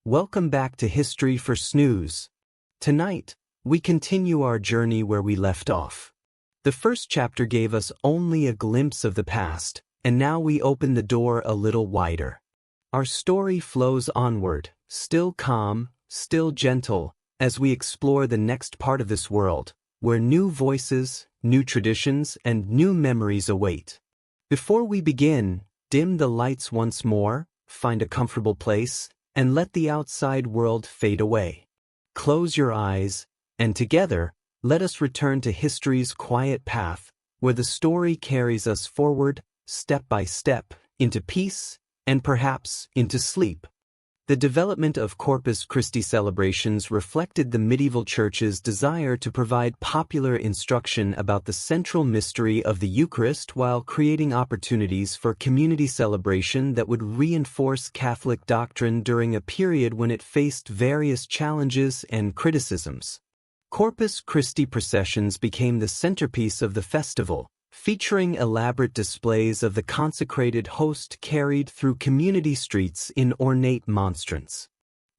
Welcome back to History for Snooze. Tonight, we continue our journey where we left off. The first chapter gave us only a glimpse of the past, and now we open the door a little wider. Our story flows onward, still calm, still gentle, as we explore the next part of this world, where new voices, new traditions, and new memories await. Before we begin, dim the lights once more, find a comfortable place, and let the outside world fade away. Close your eyes, and together, let us return to history's quiet path, where the story carries us forward, step by step, into peace, and perhaps into sleep. The development of Corpus Christi celebrations reflected the medieval church's desire to provide popular instruction about the central mystery of the Eucharist while creating opportunities for community celebration that would reinforce Catholic doctrine during a period when it faced various challenges and criticisms. Corpus Christi processions became the centerpiece of the festival, featuring elaborate displays of the consecrated host carried through community streets in ornate monstrance.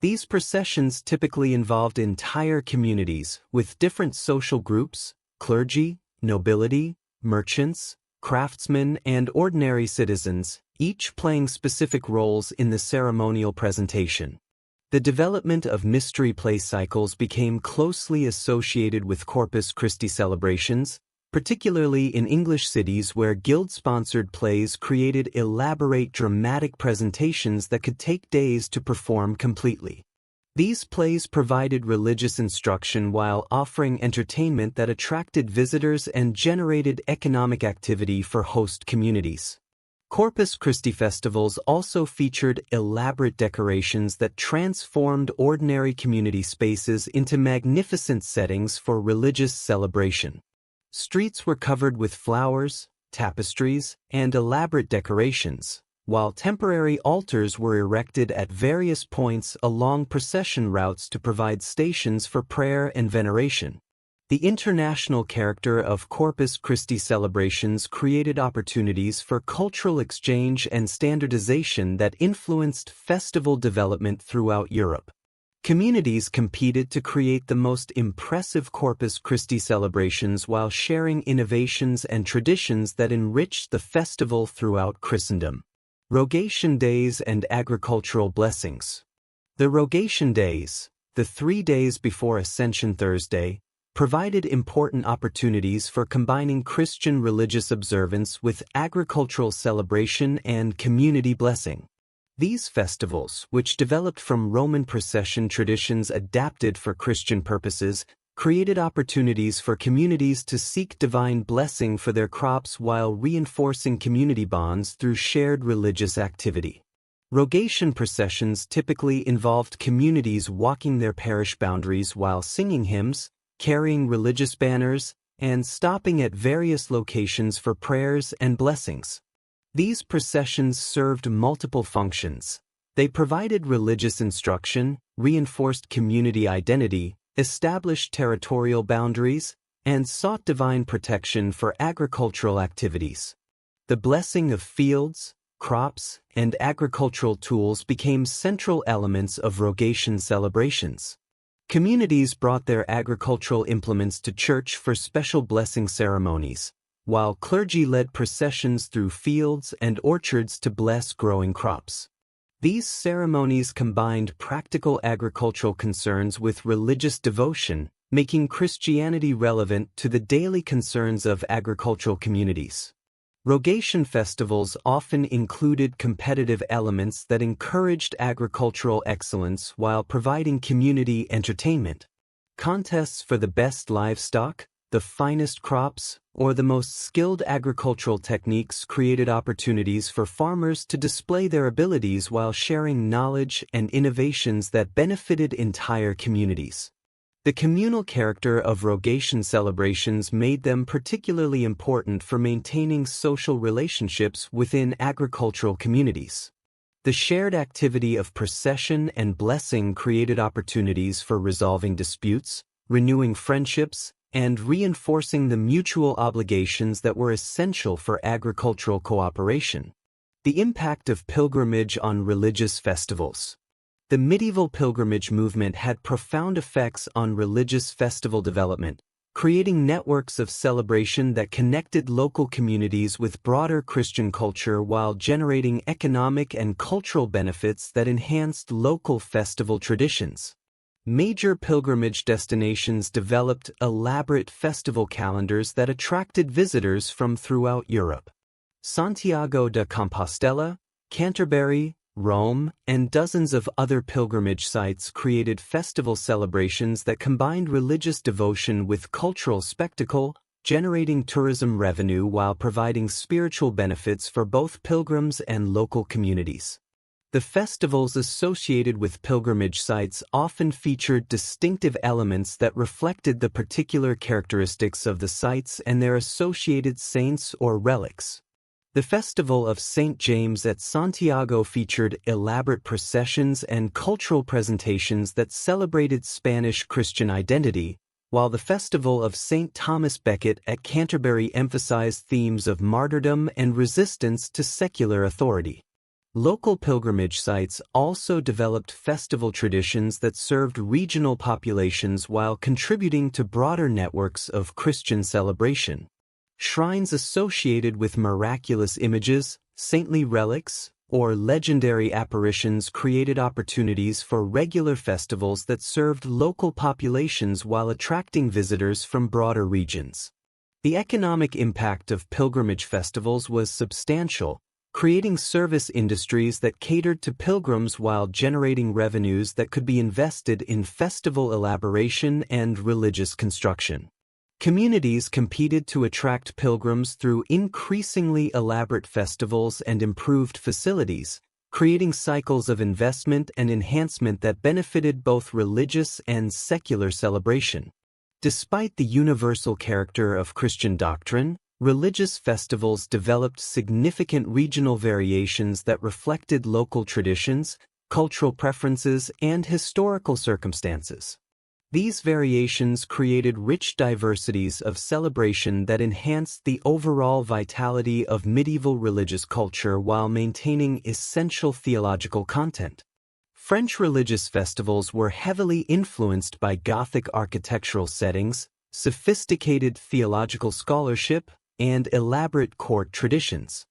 These processions typically involved entire communities, with different social groups, clergy, nobility, merchants, craftsmen, and ordinary citizens, each playing specific roles in the ceremonial presentation. The development of mystery play cycles became closely associated with Corpus Christi celebrations, particularly in English cities where guild-sponsored plays created elaborate dramatic presentations that could take days to perform completely. These plays provided religious instruction while offering entertainment that attracted visitors and generated economic activity for host communities. Corpus Christi festivals also featured elaborate decorations that transformed ordinary community spaces into magnificent settings for religious celebration. Streets were covered with flowers, tapestries, and elaborate decorations, while temporary altars were erected at various points along procession routes to provide stations for prayer and veneration. The international character of Corpus Christi celebrations created opportunities for cultural exchange and standardization that influenced festival development throughout Europe. Communities competed to create the most impressive Corpus Christi celebrations while sharing innovations and traditions that enriched the festival throughout Christendom. Rogation Days and Agricultural Blessings. The Rogation Days, the 3 days before Ascension Thursday, provided important opportunities for combining Christian religious observance with agricultural celebration and community blessing. These festivals, which developed from Roman procession traditions adapted for Christian purposes, created opportunities for communities to seek divine blessing for their crops while reinforcing community bonds through shared religious activity. Rogation processions typically involved communities walking their parish boundaries while singing hymns, carrying religious banners, and stopping at various locations for prayers and blessings. These processions served multiple functions. They provided religious instruction, reinforced community identity, established territorial boundaries, and sought divine protection for agricultural activities. The blessing of fields, crops, and agricultural tools became central elements of Rogation celebrations. Communities brought their agricultural implements to church for special blessing ceremonies, while clergy led processions through fields and orchards to bless growing crops. These ceremonies combined practical agricultural concerns with religious devotion, making Christianity relevant to the daily concerns of agricultural communities. Rogation festivals often included competitive elements that encouraged agricultural excellence while providing community entertainment. Contests for the best livestock, the finest crops, or the most skilled agricultural techniques created opportunities for farmers to display their abilities while sharing knowledge and innovations that benefited entire communities. The communal character of Rogation celebrations made them particularly important for maintaining social relationships within agricultural communities. The shared activity of procession and blessing created opportunities for resolving disputes, renewing friendships, and reinforcing the mutual obligations that were essential for agricultural cooperation. The impact of pilgrimage on religious festivals. The medieval pilgrimage movement had profound effects on religious festival development, creating networks of celebration that connected local communities with broader Christian culture while generating economic and cultural benefits that enhanced local festival traditions. Major pilgrimage destinations developed elaborate festival calendars that attracted visitors from throughout Europe. Santiago de Compostela, Canterbury, Rome, and dozens of other pilgrimage sites created festival celebrations that combined religious devotion with cultural spectacle, generating tourism revenue while providing spiritual benefits for both pilgrims and local communities. The festivals associated with pilgrimage sites often featured distinctive elements that reflected the particular characteristics of the sites and their associated saints or relics. The Festival of St. James at Santiago featured elaborate processions and cultural presentations that celebrated Spanish Christian identity, while the Festival of St. Thomas Becket at Canterbury emphasized themes of martyrdom and resistance to secular authority. Local pilgrimage sites also developed festival traditions that served regional populations while contributing to broader networks of Christian celebration. Shrines associated with miraculous images, saintly relics, or legendary apparitions created opportunities for regular festivals that served local populations while attracting visitors from broader regions. The economic impact of pilgrimage festivals was substantial, creating service industries that catered to pilgrims while generating revenues that could be invested in festival elaboration and religious construction. Communities competed to attract pilgrims through increasingly elaborate festivals and improved facilities, creating cycles of investment and enhancement that benefited both religious and secular celebration. Despite the universal character of Christian doctrine, religious festivals developed significant regional variations that reflected local traditions, cultural preferences, and historical circumstances. These variations created rich diversities of celebration that enhanced the overall vitality of medieval religious culture while maintaining essential theological content. French religious festivals were heavily influenced by Gothic architectural settings, sophisticated theological scholarship, and elaborate court traditions.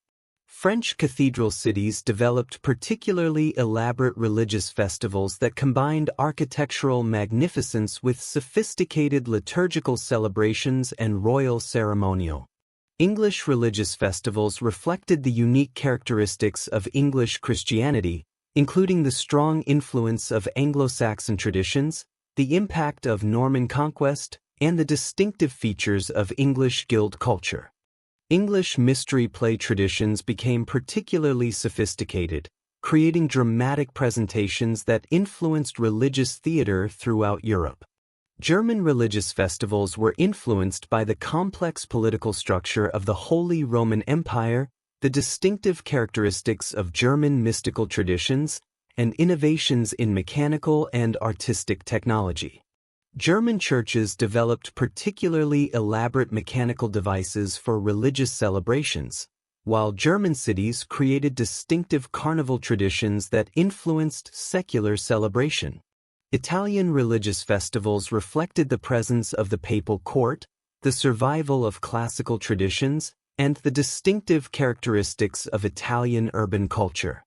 French cathedral cities developed particularly elaborate religious festivals that combined architectural magnificence with sophisticated liturgical celebrations and royal ceremonial. English religious festivals reflected the unique characteristics of English Christianity, including the strong influence of Anglo-Saxon traditions, the impact of Norman conquest, and the distinctive features of English guild culture. English mystery play traditions became particularly sophisticated, creating dramatic presentations that influenced religious theater throughout Europe. German religious festivals were influenced by the complex political structure of the Holy Roman Empire, the distinctive characteristics of German mystical traditions, and innovations in mechanical and artistic technology. German churches developed particularly elaborate mechanical devices for religious celebrations, while German cities created distinctive carnival traditions that influenced secular celebration. Italian religious festivals reflected the presence of the papal court, the survival of classical traditions, and the distinctive characteristics of Italian urban culture.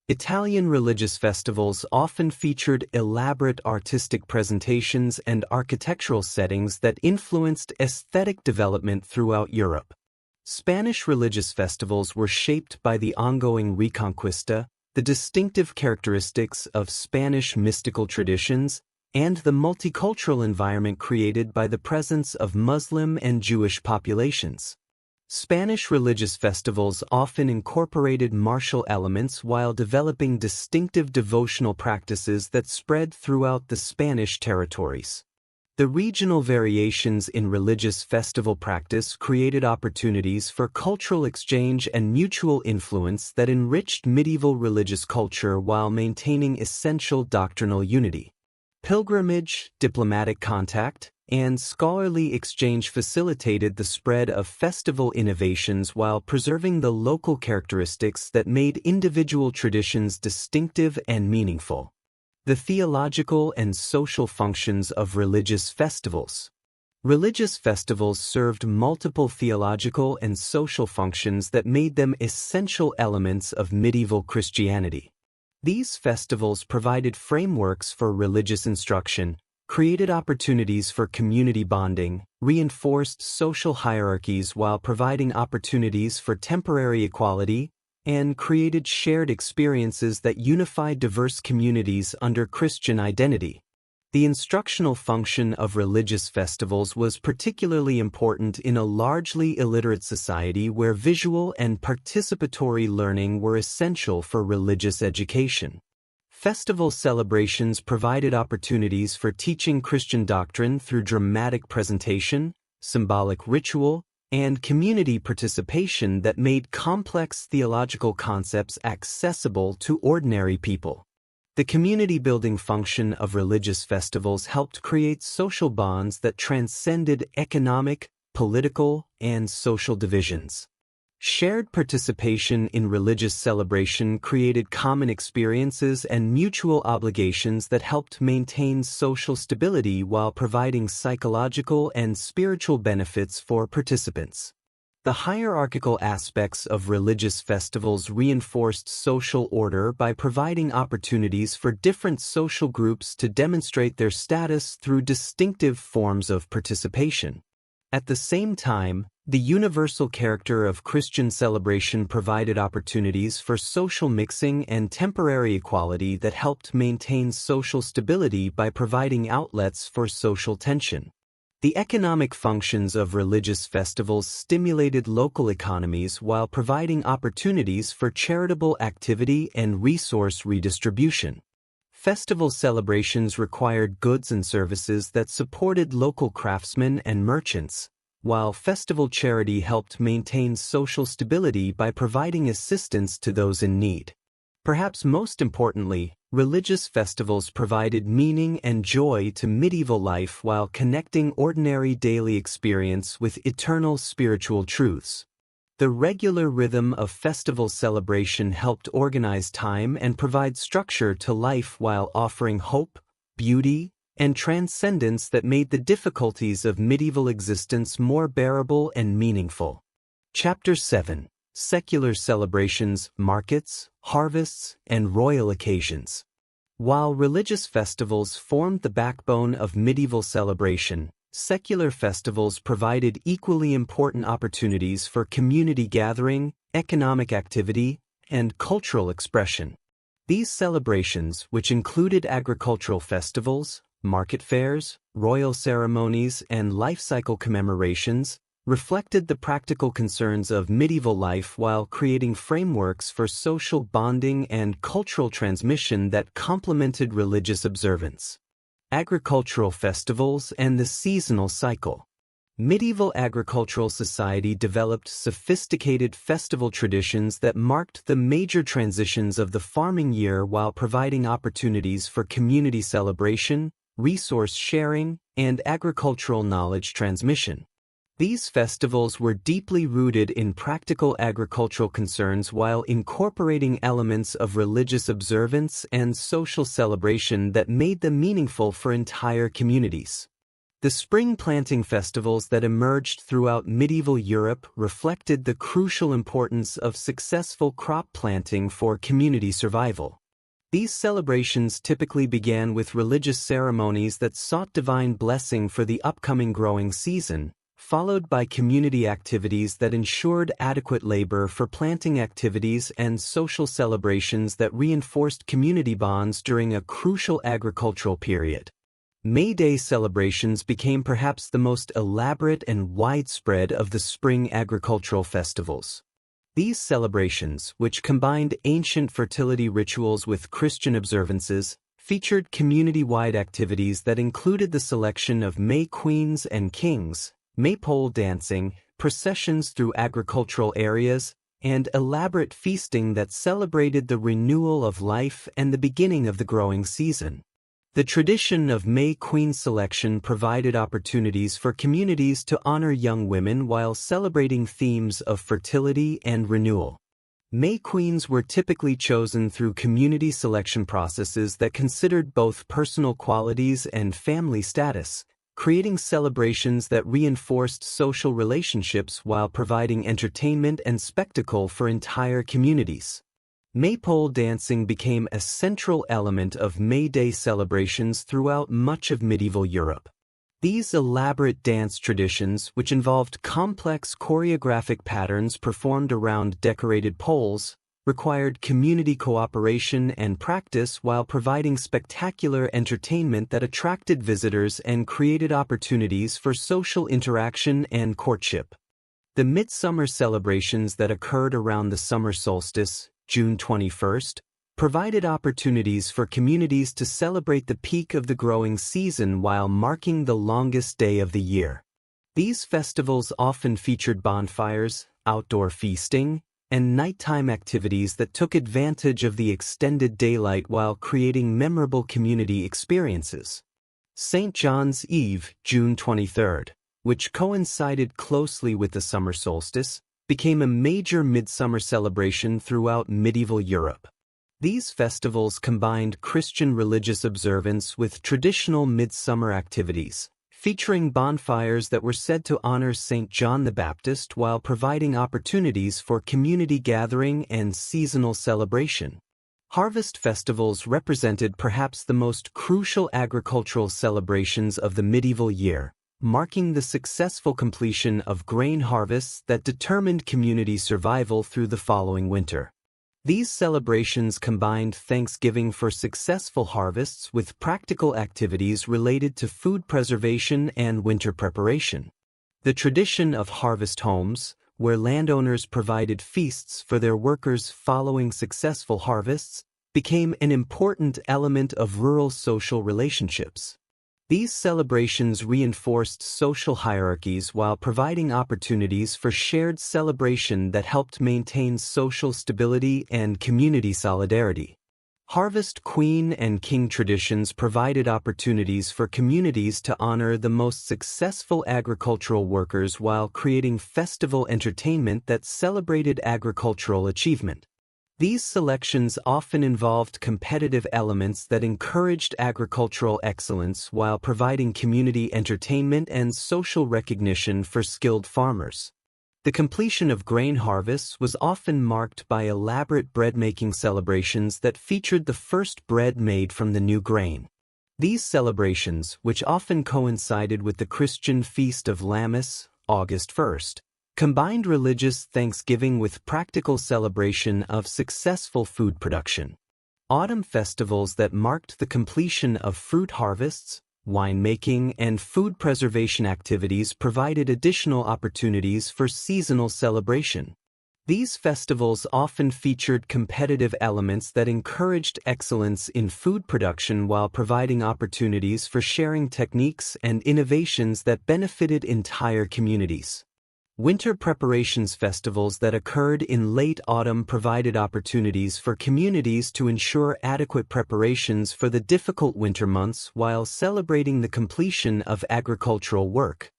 Italian religious festivals often featured elaborate artistic presentations and architectural settings that influenced aesthetic development throughout Europe. Spanish religious festivals were shaped by the ongoing Reconquista, the distinctive characteristics of Spanish mystical traditions, and the multicultural environment created by the presence of Muslim and Jewish populations. Spanish religious festivals often incorporated martial elements while developing distinctive devotional practices that spread throughout the Spanish territories. The regional variations in religious festival practice created opportunities for cultural exchange and mutual influence that enriched medieval religious culture while maintaining essential doctrinal unity. Pilgrimage, diplomatic contact, and scholarly exchange facilitated the spread of festival innovations while preserving the local characteristics that made individual traditions distinctive and meaningful. The theological and social functions of religious festivals. Religious festivals served multiple theological and social functions that made them essential elements of medieval Christianity. These festivals provided frameworks for religious instruction, created opportunities for community bonding, reinforced social hierarchies while providing opportunities for temporary equality, and created shared experiences that unified diverse communities under Christian identity. The instructional function of religious festivals was particularly important in a largely illiterate society where visual and participatory learning were essential for religious education. Festival celebrations provided opportunities for teaching Christian doctrine through dramatic presentation, symbolic ritual, and community participation that made complex theological concepts accessible to ordinary people. The community-building function of religious festivals helped create social bonds that transcended economic, political, and social divisions. Shared participation in religious celebration created common experiences and mutual obligations that helped maintain social stability while providing psychological and spiritual benefits for participants. The hierarchical aspects of religious festivals reinforced social order by providing opportunities for different social groups to demonstrate their status through distinctive forms of participation. At the same time, the universal character of Christian celebration provided opportunities for social mixing and temporary equality that helped maintain social stability by providing outlets for social tension. The economic functions of religious festivals stimulated local economies while providing opportunities for charitable activity and resource redistribution. Festival celebrations required goods and services that supported local craftsmen and merchants, while festival charity helped maintain social stability by providing assistance to those in need. Perhaps most importantly, religious festivals provided meaning and joy to medieval life while connecting ordinary daily experience with eternal spiritual truths. The regular rhythm of festival celebration helped organize time and provide structure to life while offering hope, beauty, and transcendence that made the difficulties of medieval existence more bearable and meaningful. Chapter 7. Secular celebrations, markets, harvests, and royal occasions. While religious festivals formed the backbone of medieval celebration, secular festivals provided equally important opportunities for community gathering, economic activity, and cultural expression. These celebrations, which included agricultural festivals, market fairs, royal ceremonies, and life cycle commemorations, reflected the practical concerns of medieval life while creating frameworks for social bonding and cultural transmission that complemented religious observance. Agricultural festivals and the seasonal cycle. Medieval agricultural society developed sophisticated festival traditions that marked the major transitions of the farming year while providing opportunities for community celebration, resource sharing, and agricultural knowledge transmission. These festivals were deeply rooted in practical agricultural concerns while incorporating elements of religious observance and social celebration that made them meaningful for entire communities. The spring planting festivals that emerged throughout medieval Europe reflected the crucial importance of successful crop planting for community survival. These celebrations typically began with religious ceremonies that sought divine blessing for the upcoming growing season, followed by community activities that ensured adequate labor for planting activities and social celebrations that reinforced community bonds during a crucial agricultural period. May Day celebrations became perhaps the most elaborate and widespread of the spring agricultural festivals. These celebrations, which combined ancient fertility rituals with Christian observances, featured community-wide activities that included the selection of May queens and kings, maypole dancing, processions through agricultural areas, and elaborate feasting that celebrated the renewal of life and the beginning of the growing season. The tradition of May Queen selection provided opportunities for communities to honor young women while celebrating themes of fertility and renewal. May queens were typically chosen through community selection processes that considered both personal qualities and family status, creating celebrations that reinforced social relationships while providing entertainment and spectacle for entire communities. Maypole dancing became a central element of May Day celebrations throughout much of medieval Europe. These elaborate dance traditions, which involved complex choreographic patterns performed around decorated poles, required community cooperation and practice while providing spectacular entertainment that attracted visitors and created opportunities for social interaction and courtship. The midsummer celebrations that occurred around the summer solstice, June 21st, provided opportunities for communities to celebrate the peak of the growing season while marking the longest day of the year. These festivals often featured bonfires, outdoor feasting, and nighttime activities that took advantage of the extended daylight while creating memorable community experiences. St. John's Eve, June 23rd, which coincided closely with the summer solstice, became a major midsummer celebration throughout medieval Europe. These festivals combined Christian religious observance with traditional midsummer activities, featuring bonfires that were said to honor St. John the Baptist while providing opportunities for community gathering and seasonal celebration. Harvest festivals represented perhaps the most crucial agricultural celebrations of the medieval year, marking the successful completion of grain harvests that determined community survival through the following winter. These celebrations combined thanksgiving for successful harvests with practical activities related to food preservation and winter preparation. The tradition of harvest homes, where landowners provided feasts for their workers following successful harvests, became an important element of rural social relationships. These celebrations reinforced social hierarchies while providing opportunities for shared celebration that helped maintain social stability and community solidarity. Harvest Queen and King traditions provided opportunities for communities to honor the most successful agricultural workers while creating festival entertainment that celebrated agricultural achievement. These selections often involved competitive elements that encouraged agricultural excellence while providing community entertainment and social recognition for skilled farmers. The completion of grain harvests was often marked by elaborate bread-making celebrations that featured the first bread made from the new grain. These celebrations, which often coincided with the Christian feast of Lammas, August 1st, combined religious thanksgiving with practical celebration of successful food production. Autumn festivals that marked the completion of fruit harvests, winemaking, and food preservation activities provided additional opportunities for seasonal celebration. These festivals often featured competitive elements that encouraged excellence in food production while providing opportunities for sharing techniques and innovations that benefited entire communities. Winter preparations festivals that occurred in late autumn provided opportunities for communities to ensure adequate preparations for the difficult winter months while celebrating the completion of agricultural work.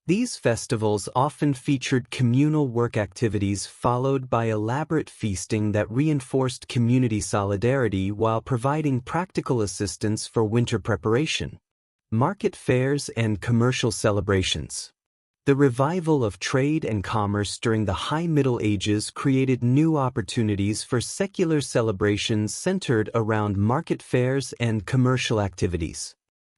These festivals often featured communal work activities followed by elaborate feasting that reinforced community solidarity while providing practical assistance for winter preparation. Market fairs and commercial celebrations. The revival of trade and commerce during the High Middle Ages created new opportunities for secular celebrations centered around market fairs and commercial activities.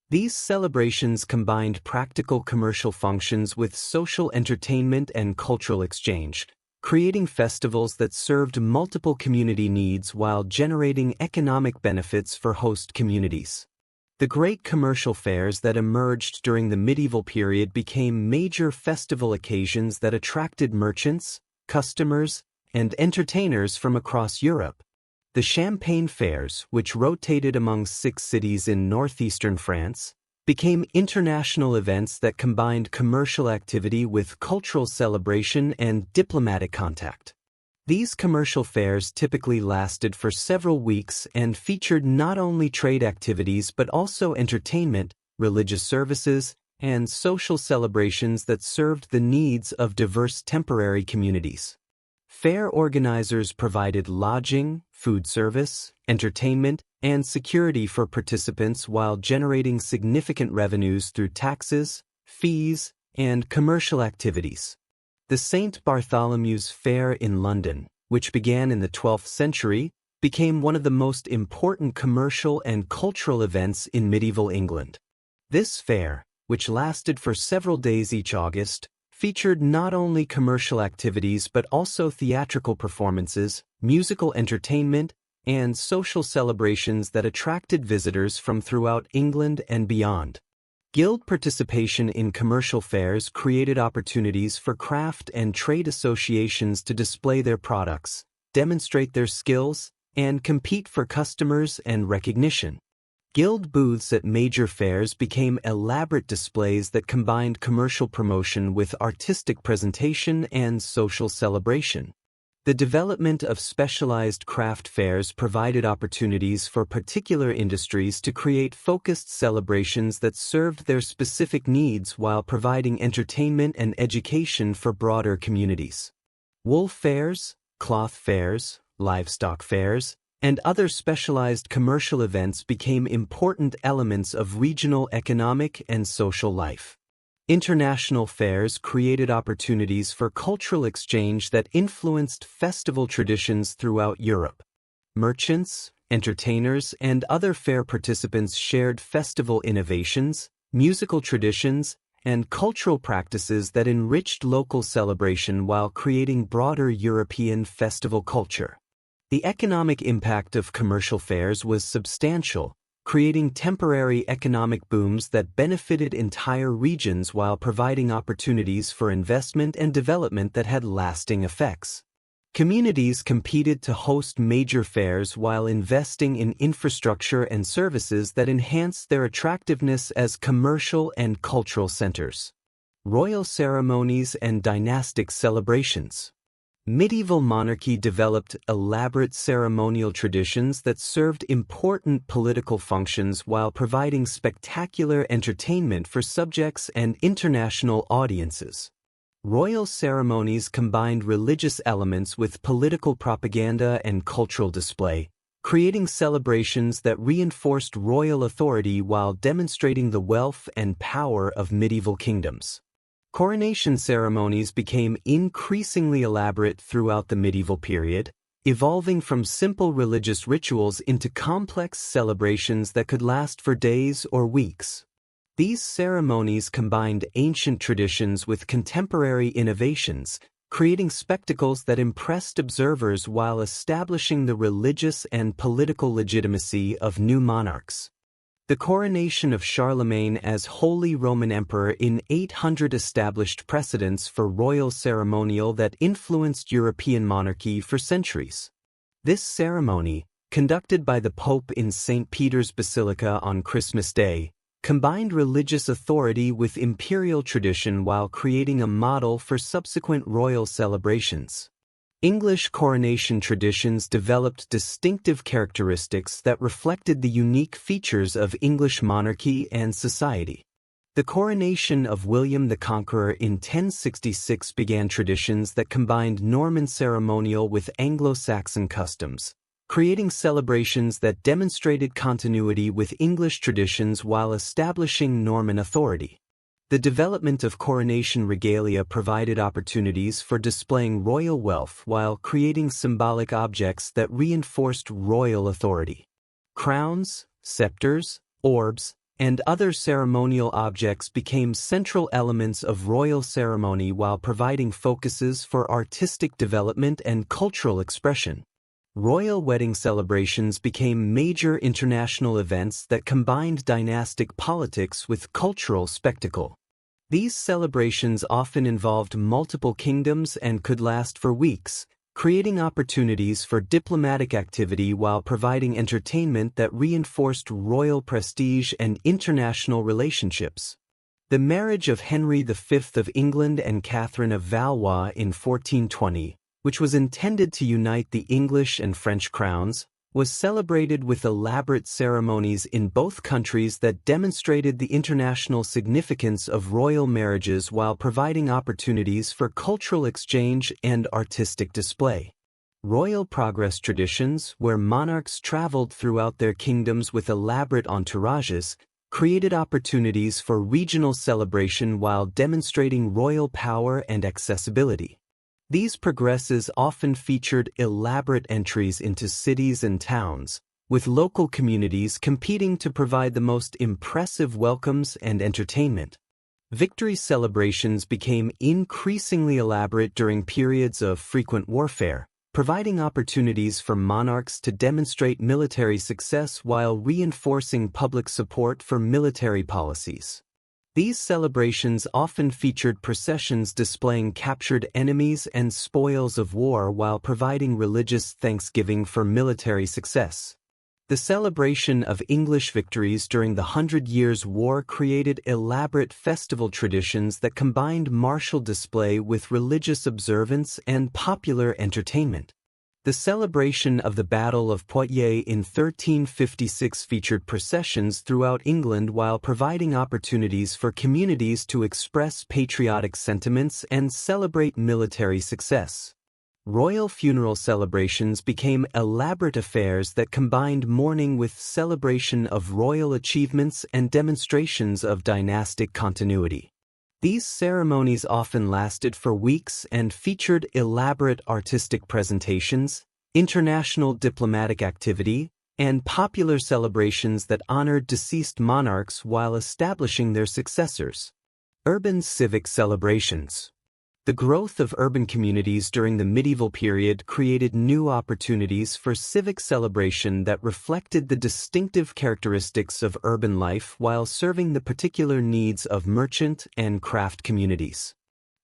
These celebrations combined practical commercial functions with social entertainment and cultural exchange, creating festivals that served multiple community needs while generating economic benefits for host communities. The great commercial fairs that emerged during the medieval period became major festival occasions that attracted merchants, customers, and entertainers from across Europe. The Champagne fairs, which rotated among 6 cities in northeastern France, became international events that combined commercial activity with cultural celebration and diplomatic contact. These commercial fairs typically lasted for several weeks and featured not only trade activities but also entertainment, religious services, and social celebrations that served the needs of diverse temporary communities. Fair organizers provided lodging, food service, entertainment, and security for participants while generating significant revenues through taxes, fees, and commercial activities. The St. Bartholomew's Fair in London, which began in the 12th century, became one of the most important commercial and cultural events in medieval England. This fair, which lasted for several days each August, featured not only commercial activities but also theatrical performances, musical entertainment, and social celebrations that attracted visitors from throughout England and beyond. Guild participation in commercial fairs created opportunities for craft and trade associations to display their products, demonstrate their skills, and compete for customers and recognition. Guild booths at major fairs became elaborate displays that combined commercial promotion with artistic presentation and social celebration. The development of specialized craft fairs provided opportunities for particular industries to create focused celebrations that served their specific needs while providing entertainment and education for broader communities. Wool fairs, cloth fairs, livestock fairs, and other specialized commercial events became important elements of regional economic and social life. International fairs created opportunities for cultural exchange that influenced festival traditions throughout Europe. Merchants, entertainers, and other fair participants shared festival innovations, musical traditions, and cultural practices that enriched local celebration while creating broader European festival culture. The economic impact of commercial fairs was substantial, creating temporary economic booms that benefited entire regions while providing opportunities for investment and development that had lasting effects. Communities competed to host major fairs while investing in infrastructure and services that enhanced their attractiveness as commercial and cultural centers. Royal ceremonies and dynastic celebrations. Medieval monarchy developed elaborate ceremonial traditions that served important political functions while providing spectacular entertainment for subjects and international audiences. Royal ceremonies combined religious elements with political propaganda and cultural display, creating celebrations that reinforced royal authority while demonstrating the wealth and power of medieval kingdoms. Coronation ceremonies became increasingly elaborate throughout the medieval period, evolving from simple religious rituals into complex celebrations that could last for days or weeks. These ceremonies combined ancient traditions with contemporary innovations, creating spectacles that impressed observers while establishing the religious and political legitimacy of new monarchs. The coronation of Charlemagne as Holy Roman Emperor in 800 established precedents for royal ceremonial that influenced European monarchy for centuries. This ceremony, conducted by the Pope in St. Peter's Basilica on Christmas Day, combined religious authority with imperial tradition while creating a model for subsequent royal celebrations. English coronation traditions developed distinctive characteristics that reflected the unique features of English monarchy and society. The coronation of William the Conqueror in 1066 began traditions that combined Norman ceremonial with Anglo-Saxon customs, creating celebrations that demonstrated continuity with English traditions while establishing Norman authority. The development of coronation regalia provided opportunities for displaying royal wealth while creating symbolic objects that reinforced royal authority. Crowns, scepters, orbs, and other ceremonial objects became central elements of royal ceremony while providing focuses for artistic development and cultural expression. Royal wedding celebrations became major international events that combined dynastic politics with cultural spectacle. These celebrations often involved multiple kingdoms and could last for weeks, creating opportunities for diplomatic activity while providing entertainment that reinforced royal prestige and international relationships. The marriage of Henry V of England and Catherine of Valois in 1420, which was intended to unite the English and French crowns, was celebrated with elaborate ceremonies in both countries that demonstrated the international significance of royal marriages while providing opportunities for cultural exchange and artistic display. Royal progress traditions, where monarchs traveled throughout their kingdoms with elaborate entourages, created opportunities for regional celebration while demonstrating royal power and accessibility. These progresses often featured elaborate entries into cities and towns, with local communities competing to provide the most impressive welcomes and entertainment. Victory celebrations became increasingly elaborate during periods of frequent warfare, providing opportunities for monarchs to demonstrate military success while reinforcing public support for military policies. These celebrations often featured processions displaying captured enemies and spoils of war while providing religious thanksgiving for military success. The celebration of English victories during the 100 Years' War created elaborate festival traditions that combined martial display with religious observance and popular entertainment. The celebration of the Battle of Poitiers in 1356 featured processions throughout England while providing opportunities for communities to express patriotic sentiments and celebrate military success. Royal funeral celebrations became elaborate affairs that combined mourning with celebration of royal achievements and demonstrations of dynastic continuity. These ceremonies often lasted for weeks and featured elaborate artistic presentations, international diplomatic activity, and popular celebrations that honored deceased monarchs while establishing their successors. Urban civic celebrations. The growth of urban communities during the medieval period created new opportunities for civic celebration that reflected the distinctive characteristics of urban life while serving the particular needs of merchant and craft communities.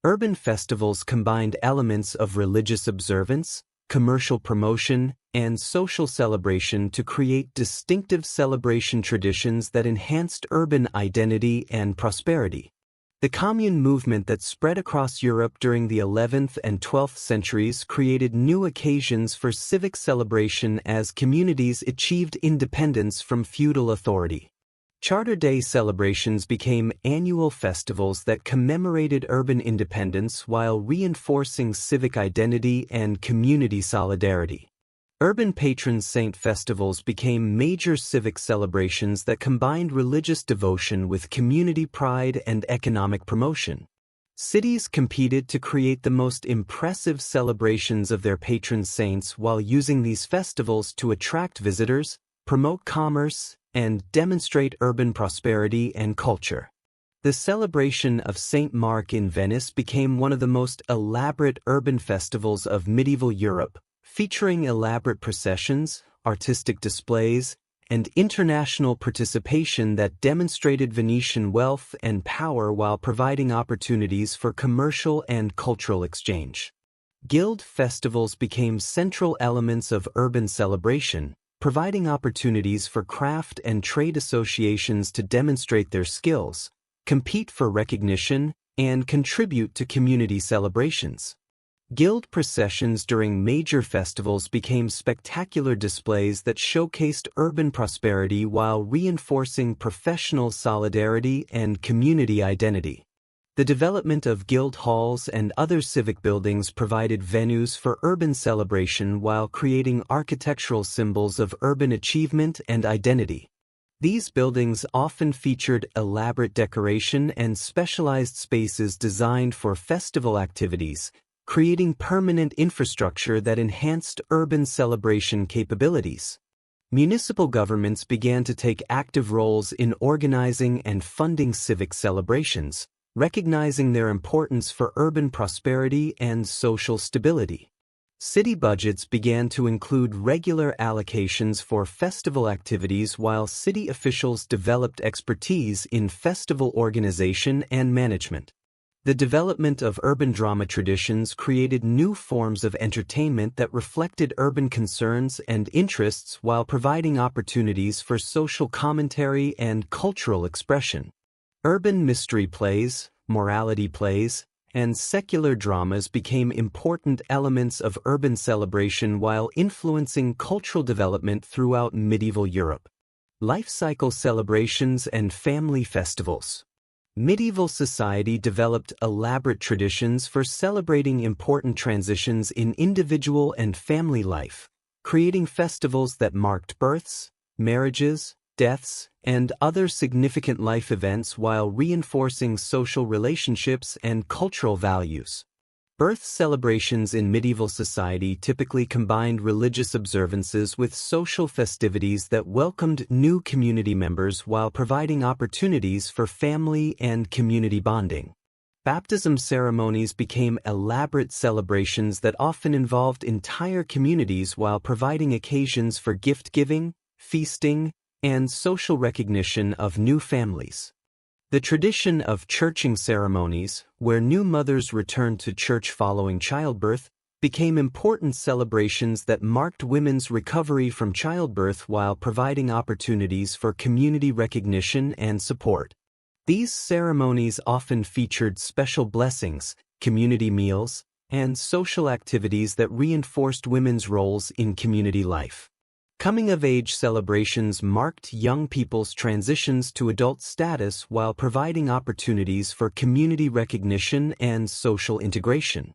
Urban festivals combined elements of religious observance, commercial promotion, and social celebration to create distinctive celebration traditions that enhanced urban identity and prosperity. The commune movement that spread across Europe during the 11th and 12th centuries created new occasions for civic celebration as communities achieved independence from feudal authority. Charter Day celebrations became annual festivals that commemorated urban independence while reinforcing civic identity and community solidarity. Urban patron saint festivals became major civic celebrations that combined religious devotion with community pride and economic promotion. Cities competed to create the most impressive celebrations of their patron saints while using these festivals to attract visitors, promote commerce, and demonstrate urban prosperity and culture. The celebration of St. Mark in Venice became one of the most elaborate urban festivals of medieval Europe, featuring elaborate processions, artistic displays, and international participation that demonstrated Venetian wealth and power while providing opportunities for commercial and cultural exchange. Guild festivals became central elements of urban celebration, providing opportunities for craft and trade associations to demonstrate their skills, compete for recognition, and contribute to community celebrations. Guild processions during major festivals became spectacular displays that showcased urban prosperity while reinforcing professional solidarity and community identity. The development of guild halls and other civic buildings provided venues for urban celebration while creating architectural symbols of urban achievement and identity. These buildings often featured elaborate decoration and specialized spaces designed for festival activities, creating permanent infrastructure that enhanced urban celebration capabilities. Municipal governments began to take active roles in organizing and funding civic celebrations, recognizing their importance for urban prosperity and social stability. City budgets began to include regular allocations for festival activities while city officials developed expertise in festival organization and management. The development of urban drama traditions created new forms of entertainment that reflected urban concerns and interests while providing opportunities for social commentary and cultural expression. Urban mystery plays, morality plays, and secular dramas became important elements of urban celebration while influencing cultural development throughout medieval Europe. Life cycle celebrations and family festivals. Medieval society developed elaborate traditions for celebrating important transitions in individual and family life, creating festivals that marked births, marriages, deaths, and other significant life events while reinforcing social relationships and cultural values. Birth celebrations in medieval society typically combined religious observances with social festivities that welcomed new community members while providing opportunities for family and community bonding. Baptism ceremonies became elaborate celebrations that often involved entire communities while providing occasions for gift-giving, feasting, and social recognition of new families. The tradition of churching ceremonies, where new mothers returned to church following childbirth, became important celebrations that marked women's recovery from childbirth while providing opportunities for community recognition and support. These ceremonies often featured special blessings, community meals, and social activities that reinforced women's roles in community life. Coming-of-age celebrations marked young people's transitions to adult status while providing opportunities for community recognition and social integration.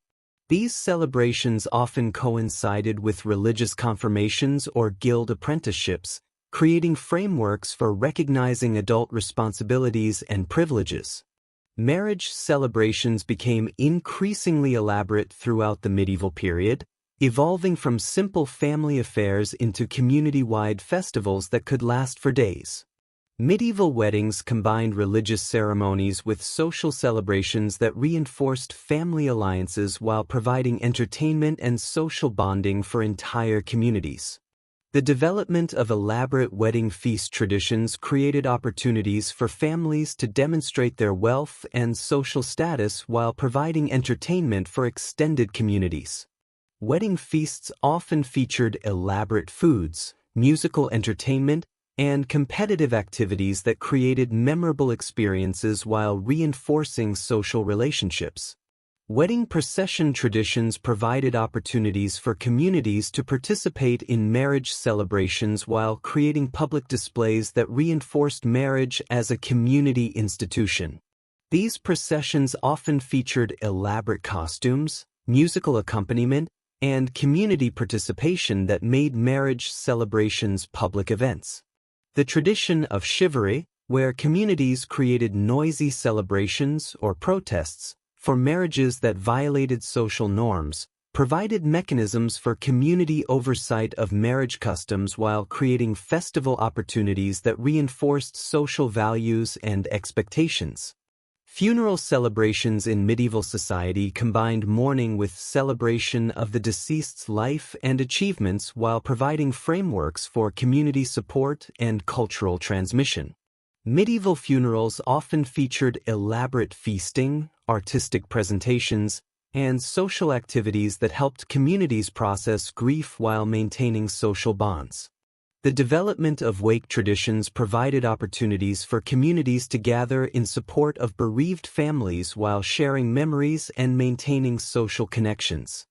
These celebrations often coincided with religious confirmations or guild apprenticeships, creating frameworks for recognizing adult responsibilities and privileges. Marriage celebrations became increasingly elaborate throughout the medieval period, evolving from simple family affairs into community-wide festivals that could last for days. Medieval weddings combined religious ceremonies with social celebrations that reinforced family alliances while providing entertainment and social bonding for entire communities. The development of elaborate wedding feast traditions created opportunities for families to demonstrate their wealth and social status while providing entertainment for extended communities. Wedding feasts often featured elaborate foods, musical entertainment, and competitive activities that created memorable experiences while reinforcing social relationships. Wedding procession traditions provided opportunities for communities to participate in marriage celebrations while creating public displays that reinforced marriage as a community institution. These processions often featured elaborate costumes, musical accompaniment, and community participation that made marriage celebrations public events. The tradition of chivalry, where communities created noisy celebrations or protests for marriages that violated social norms, provided mechanisms for community oversight of marriage customs while creating festival opportunities that reinforced social values and expectations. Funeral celebrations in medieval society combined mourning with celebration of the deceased's life and achievements while providing frameworks for community support and cultural transmission. Medieval funerals often featured elaborate feasting, artistic presentations, and social activities that helped communities process grief while maintaining social bonds. The development of wake traditions provided opportunities for communities to gather in support of bereaved families while sharing memories and maintaining social connections.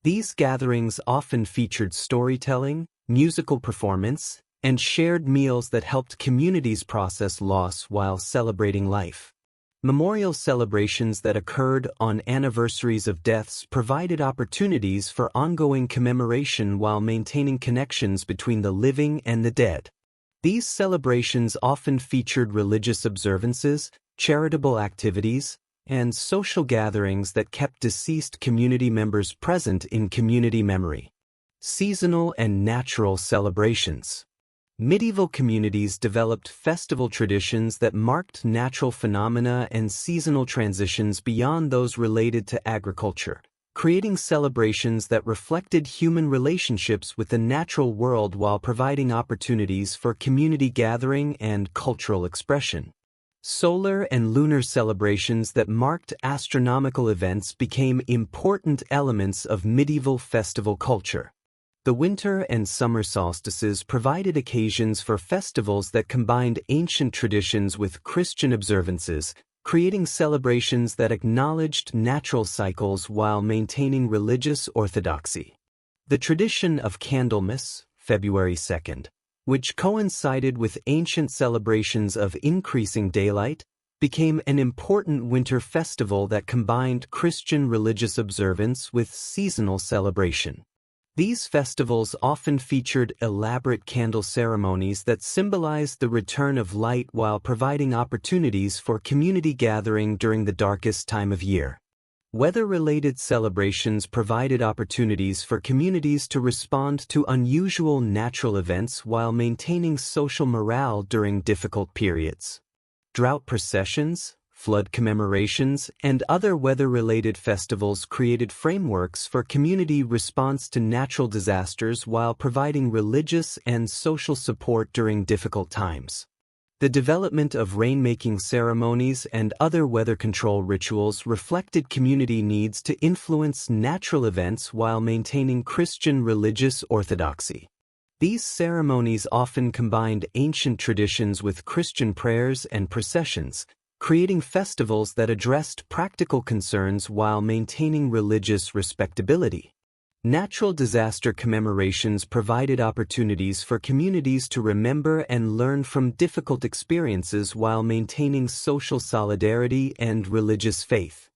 These gatherings often featured storytelling, musical performance, and shared meals that helped communities process loss while celebrating life. Memorial celebrations that occurred on anniversaries of deaths provided opportunities for ongoing commemoration while maintaining connections between the living and the dead. These celebrations often featured religious observances, charitable activities, and social gatherings that kept deceased community members present in community memory. Seasonal and natural celebrations. Medieval communities developed festival traditions that marked natural phenomena and seasonal transitions beyond those related to agriculture, creating celebrations that reflected human relationships with the natural world while providing opportunities for community gathering and cultural expression. Solar and lunar celebrations that marked astronomical events became important elements of medieval festival culture. The winter and summer solstices provided occasions for festivals that combined ancient traditions with Christian observances, creating celebrations that acknowledged natural cycles while maintaining religious orthodoxy. The tradition of Candlemas, February 2nd, which coincided with ancient celebrations of increasing daylight, became an important winter festival that combined Christian religious observance with seasonal celebration. These festivals often featured elaborate candle ceremonies that symbolized the return of light while providing opportunities for community gathering during the darkest time of year. Weather-related celebrations provided opportunities for communities to respond to unusual natural events while maintaining social morale during difficult periods. Drought processions, flood commemorations, and other weather-related festivals created frameworks for community response to natural disasters while providing religious and social support during difficult times. The development of rainmaking ceremonies and other weather control rituals reflected community needs to influence natural events while maintaining Christian religious orthodoxy. These ceremonies often combined ancient traditions with Christian prayers and processions, creating festivals that addressed practical concerns while maintaining religious respectability. Natural disaster commemorations provided opportunities for communities to remember and learn from difficult experiences while maintaining social solidarity and religious faith.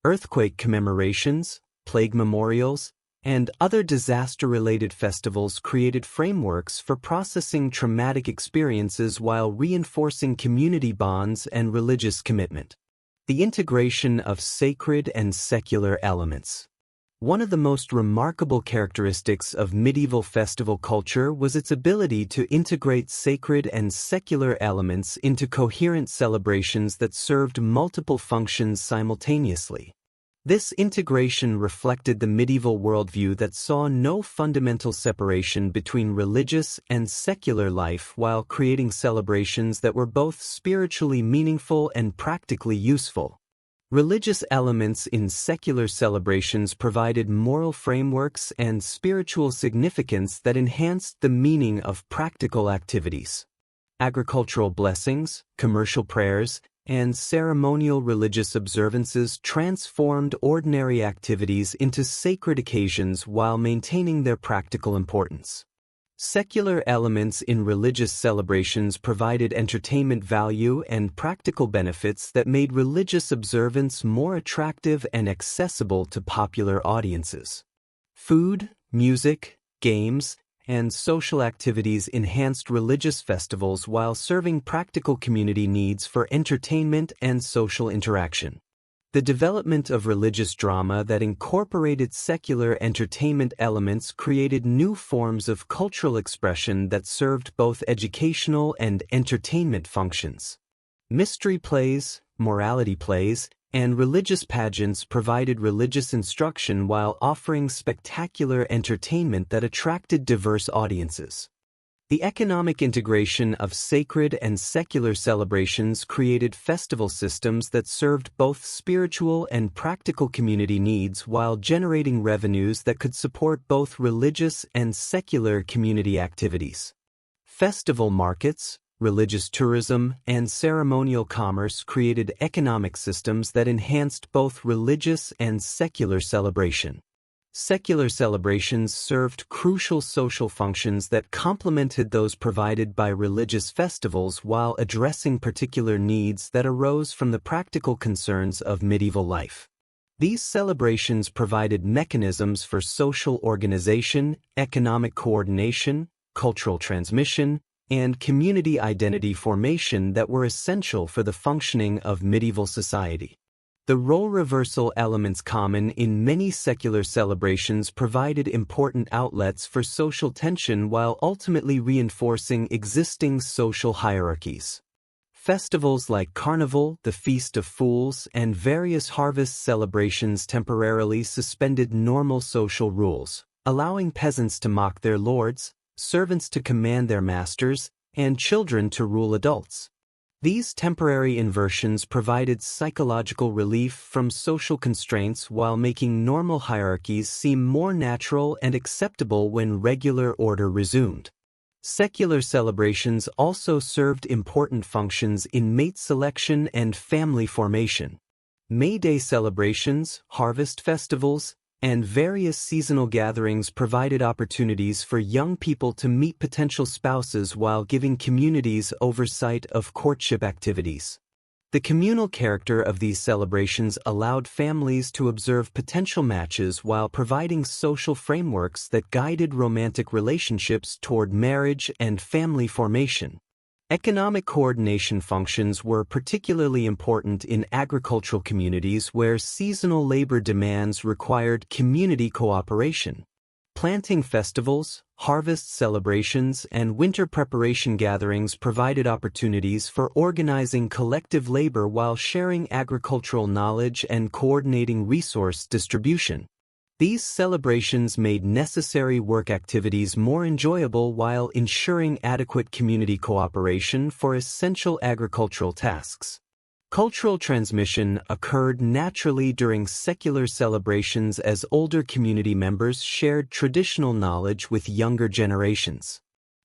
Earthquake commemorations, plague memorials, and other disaster-related festivals created frameworks for processing traumatic experiences while reinforcing community bonds and religious commitment. The integration of sacred and secular elements. One of the most remarkable characteristics of medieval festival culture was its ability to integrate sacred and secular elements into coherent celebrations that served multiple functions simultaneously. This integration reflected the medieval worldview that saw no fundamental separation between religious and secular life while creating celebrations that were both spiritually meaningful and practically useful. Religious elements in secular celebrations provided moral frameworks and spiritual significance that enhanced the meaning of practical activities. Agricultural blessings, commercial prayers, and ceremonial religious observances transformed ordinary activities into sacred occasions while maintaining their practical importance. Secular elements in religious celebrations provided entertainment value and practical benefits that made religious observance more attractive and accessible to popular audiences. Food, music, games, and social activities enhanced religious festivals while serving practical community needs for entertainment and social interaction. The development of religious drama that incorporated secular entertainment elements created new forms of cultural expression that served both educational and entertainment functions. Mystery plays, morality plays, and religious pageants provided religious instruction while offering spectacular entertainment that attracted diverse audiences. The economic integration of sacred and secular celebrations created festival systems that served both spiritual and practical community needs while generating revenues that could support both religious and secular community activities. Festival markets, religious tourism, and ceremonial commerce created economic systems that enhanced both religious and secular celebration. Secular celebrations served crucial social functions that complemented those provided by religious festivals while addressing particular needs that arose from the practical concerns of medieval life. These celebrations provided mechanisms for social organization, economic coordination, cultural transmission, and community identity formation that were essential for the functioning of medieval society. The role reversal elements common in many secular celebrations provided important outlets for social tension while ultimately reinforcing existing social hierarchies. Festivals like Carnival, the Feast of Fools, and various harvest celebrations temporarily suspended normal social rules, allowing peasants to mock their lords, servants to command their masters, and children to rule adults. These temporary inversions provided psychological relief from social constraints while making normal hierarchies seem more natural and acceptable when regular order resumed. Secular celebrations also served important functions in mate selection and family formation. May Day celebrations, harvest festivals, and various seasonal gatherings provided opportunities for young people to meet potential spouses while giving communities oversight of courtship activities. The communal character of these celebrations allowed families to observe potential matches while providing social frameworks that guided romantic relationships toward marriage and family formation. Economic coordination functions were particularly important in agricultural communities where seasonal labor demands required community cooperation. Planting festivals, harvest celebrations, and winter preparation gatherings provided opportunities for organizing collective labor while sharing agricultural knowledge and coordinating resource distribution. These celebrations made necessary work activities more enjoyable while ensuring adequate community cooperation for essential agricultural tasks. Cultural transmission occurred naturally during secular celebrations as older community members shared traditional knowledge with younger generations.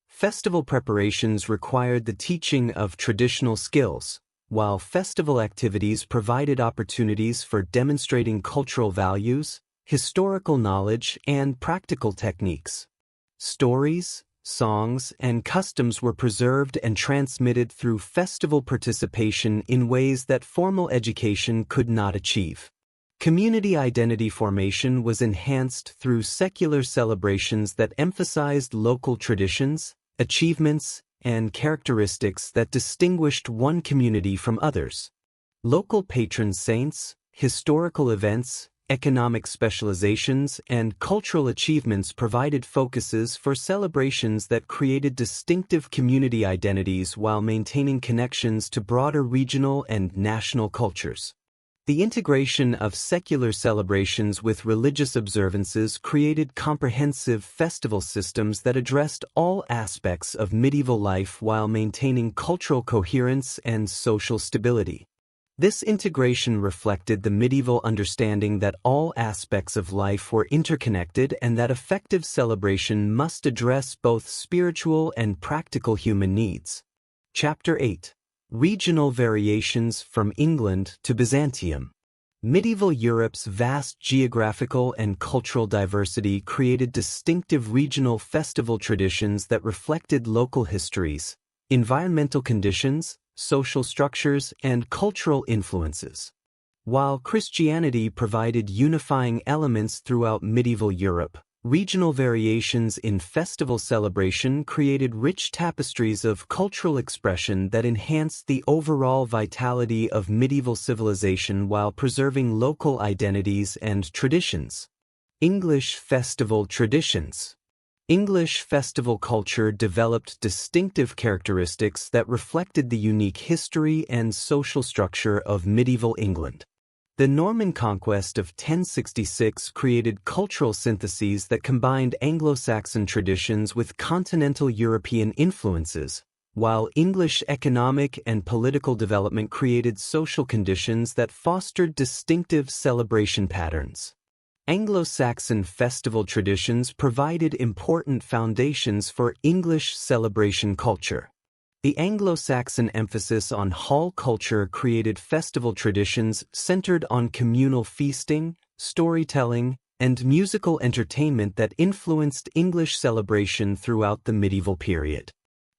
Festival preparations required the teaching of traditional skills, while festival activities provided opportunities for demonstrating cultural values, historical knowledge, and practical techniques. Stories, songs, and customs were preserved and transmitted through festival participation in ways that formal education could not achieve. Community identity formation was enhanced through secular celebrations that emphasized local traditions, achievements, and characteristics that distinguished one community from others. Local patron saints, historical events, economic specializations, and cultural achievements provided focuses for celebrations that created distinctive community identities while maintaining connections to broader regional and national cultures. The integration of secular celebrations with religious observances created comprehensive festival systems that addressed all aspects of medieval life while maintaining cultural coherence and social stability. This integration reflected the medieval understanding that all aspects of life were interconnected and that effective celebration must address both spiritual and practical human needs. Chapter 8. Regional Variations from England to Byzantium. Medieval Europe's vast geographical and cultural diversity created distinctive regional festival traditions that reflected local histories, environmental conditions, social structures, and cultural influences. While Christianity provided unifying elements throughout medieval Europe, regional variations in festival celebration created rich tapestries of cultural expression that enhanced the overall vitality of medieval civilization while preserving local identities and traditions. English festival traditions. English festival culture developed distinctive characteristics that reflected the unique history and social structure of medieval England. The Norman conquest of 1066 created cultural syntheses that combined Anglo-Saxon traditions with continental European influences, while English economic and political development created social conditions that fostered distinctive celebration patterns. Anglo-Saxon festival traditions provided important foundations for English celebration culture. The Anglo-Saxon emphasis on hall culture created festival traditions centered on communal feasting, storytelling, and musical entertainment that influenced English celebration throughout the medieval period.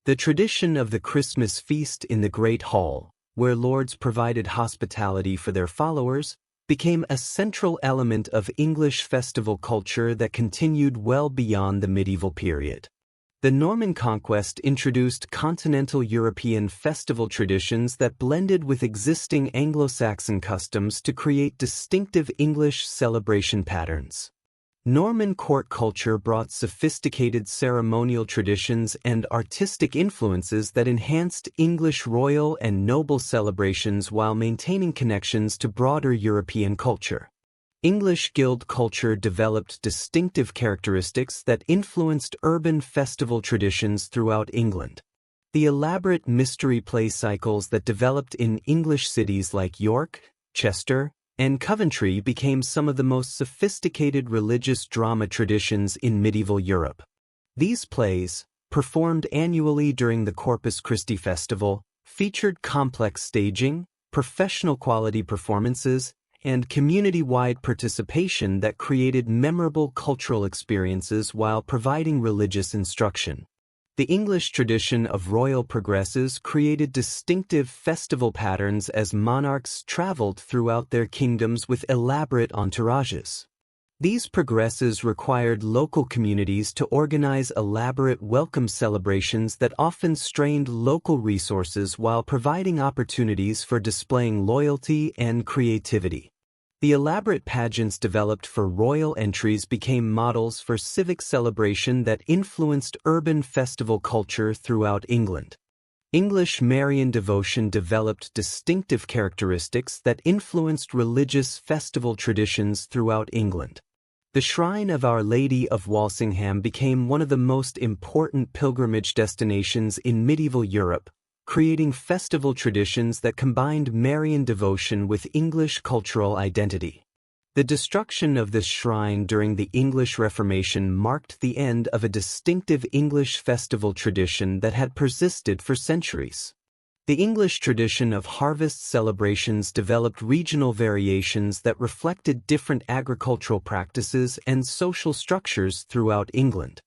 The tradition of the Christmas feast in the Great Hall, where lords provided hospitality for their followers, became a central element of English festival culture that continued well beyond the medieval period. The Norman conquest introduced continental European festival traditions that blended with existing Anglo-Saxon customs to create distinctive English celebration patterns. Norman court culture brought sophisticated ceremonial traditions and artistic influences that enhanced English royal and noble celebrations while maintaining connections to broader European culture. English guild culture developed distinctive characteristics that influenced urban festival traditions throughout England. The elaborate mystery play cycles that developed in English cities like York, Chester, and Coventry became some of the most sophisticated religious drama traditions in medieval Europe. These plays, performed annually during the Corpus Christi Festival, featured complex staging, professional quality performances, and community-wide participation that created memorable cultural experiences while providing religious instruction. The English tradition of royal progresses created distinctive festival patterns as monarchs traveled throughout their kingdoms with elaborate entourages. These progresses required local communities to organize elaborate welcome celebrations that often strained local resources while providing opportunities for displaying loyalty and creativity. The elaborate pageants developed for royal entries became models for civic celebration that influenced urban festival culture throughout England. English Marian devotion developed distinctive characteristics that influenced religious festival traditions throughout England. The Shrine of Our Lady of Walsingham became one of the most important pilgrimage destinations in medieval Europe, creating festival traditions that combined Marian devotion with English cultural identity. The destruction of this shrine during the English Reformation marked the end of a distinctive English festival tradition that had persisted for centuries. The English tradition of harvest celebrations developed regional variations that reflected different agricultural practices and social structures throughout England.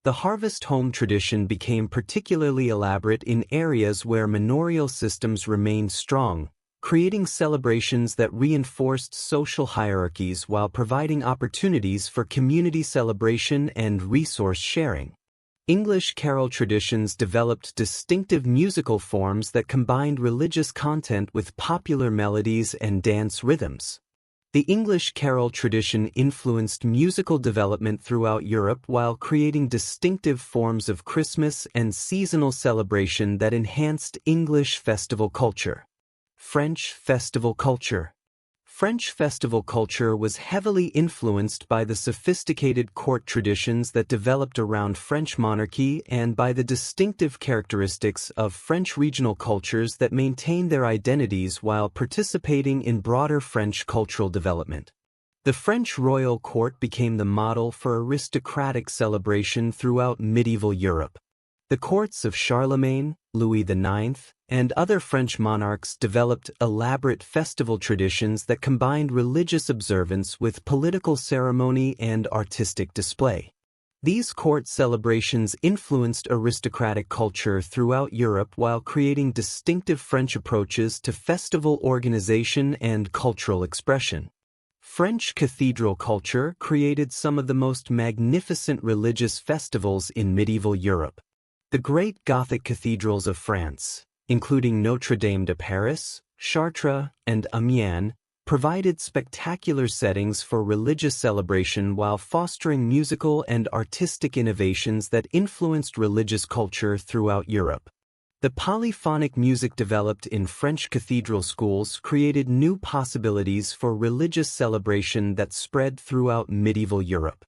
The harvest home tradition became particularly elaborate in areas where manorial systems remained strong, creating celebrations that reinforced social hierarchies while providing opportunities for community celebration and resource sharing. English carol traditions developed distinctive musical forms that combined religious content with popular melodies and dance rhythms. The English carol tradition influenced musical development throughout Europe while creating distinctive forms of Christmas and seasonal celebration that enhanced English festival culture. French festival culture. French festival culture was heavily influenced by the sophisticated court traditions that developed around French monarchy and by the distinctive characteristics of French regional cultures that maintained their identities while participating in broader French cultural development. The French royal court became the model for aristocratic celebration throughout medieval Europe. The courts of Charlemagne, Louis IX, and other French monarchs developed elaborate festival traditions that combined religious observance with political ceremony and artistic display. These court celebrations influenced aristocratic culture throughout Europe while creating distinctive French approaches to festival organization and cultural expression. French cathedral culture created some of the most magnificent religious festivals in medieval Europe. The great Gothic cathedrals of France, including Notre Dame de Paris, Chartres, and Amiens, provided spectacular settings for religious celebration while fostering musical and artistic innovations that influenced religious culture throughout Europe. The polyphonic music developed in French cathedral schools created new possibilities for religious celebration that spread throughout medieval Europe.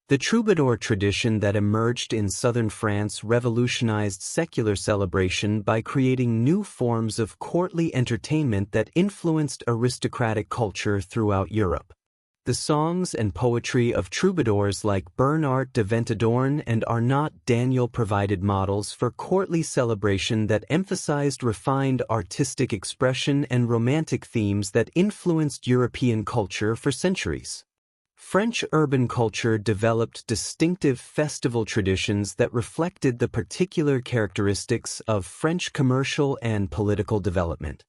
The troubadour tradition that emerged in southern France revolutionized secular celebration by creating new forms of courtly entertainment that influenced aristocratic culture throughout Europe. The songs and poetry of troubadours like Bernard de Ventadorn and Arnaut Daniel provided models for courtly celebration that emphasized refined artistic expression and romantic themes that influenced European culture for centuries. French urban culture developed distinctive festival traditions that reflected the particular characteristics of French commercial and political development.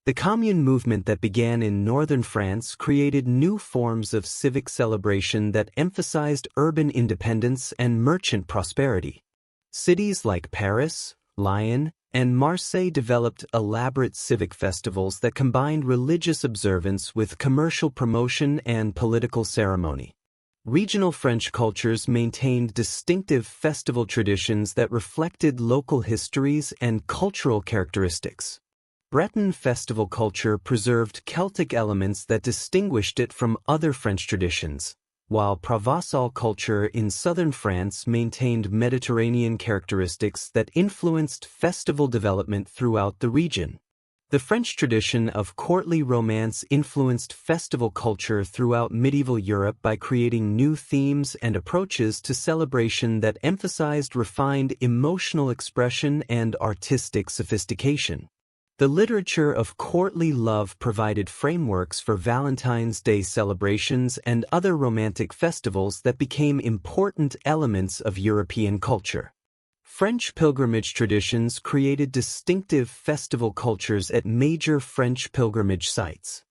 The Commune movement that began in northern France created new forms of civic celebration that emphasized urban independence and merchant prosperity. Cities like Paris, Lyon, and Marseille developed elaborate civic festivals that combined religious observance with commercial promotion and political ceremony. Regional French cultures maintained distinctive festival traditions that reflected local histories and cultural characteristics. Breton festival culture preserved Celtic elements that distinguished it from other French traditions, while Provençal culture in southern France maintained Mediterranean characteristics that influenced festival development throughout the region. The French tradition of courtly romance influenced festival culture throughout medieval Europe by creating new themes and approaches to celebration that emphasized refined emotional expression and artistic sophistication. The literature of courtly love provided frameworks for Valentine's Day celebrations and other romantic festivals that became important elements of European culture. French pilgrimage traditions created distinctive festival cultures at major French pilgrimage sites.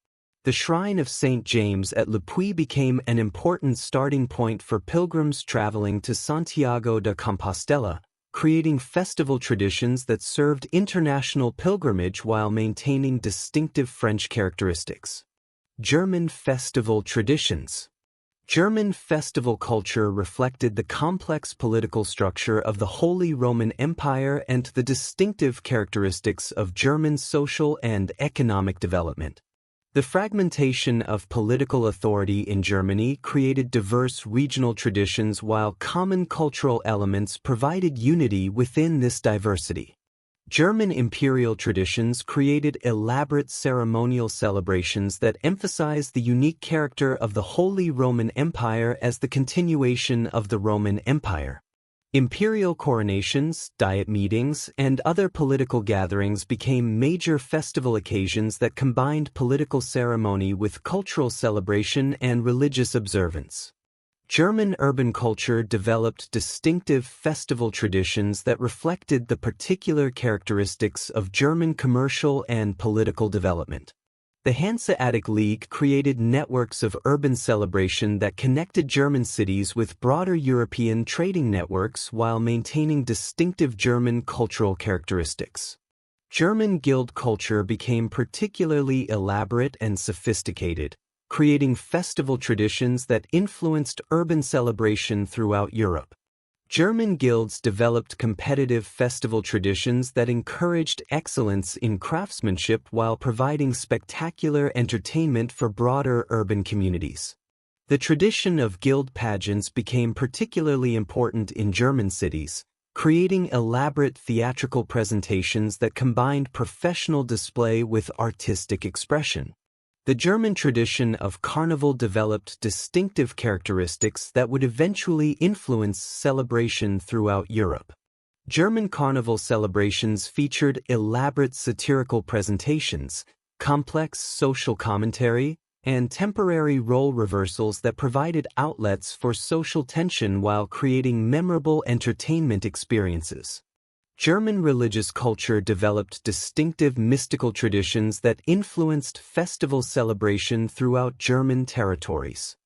The Shrine of St. James at Le Puy became an important starting point for pilgrims traveling to Santiago de Compostela, creating festival traditions that served international pilgrimage while maintaining distinctive French characteristics. German festival traditions. German festival culture reflected the complex political structure of the Holy Roman Empire and the distinctive characteristics of German social and economic development. The fragmentation of political authority in Germany created diverse regional traditions while common cultural elements provided unity within this diversity. German imperial traditions created elaborate ceremonial celebrations that emphasized the unique character of the Holy Roman Empire as the continuation of the Roman Empire. Imperial coronations, diet meetings, and other political gatherings became major festival occasions that combined political ceremony with cultural celebration and religious observance. German urban culture developed distinctive festival traditions that reflected the particular characteristics of German commercial and political development. The Hanseatic League created networks of urban celebration that connected German cities with broader European trading networks while maintaining distinctive German cultural characteristics. German guild culture became particularly elaborate and sophisticated, creating festival traditions that influenced urban celebration throughout Europe. German guilds developed competitive festival traditions that encouraged excellence in craftsmanship while providing spectacular entertainment for broader urban communities. The tradition of guild pageants became particularly important in German cities, creating elaborate theatrical presentations that combined professional display with artistic expression. The German tradition of carnival developed distinctive characteristics that would eventually influence celebration throughout Europe. German carnival celebrations featured elaborate satirical presentations, complex social commentary, and temporary role reversals that provided outlets for social tension while creating memorable entertainment experiences. German religious culture developed distinctive mystical traditions that influenced festival celebration throughout German territories.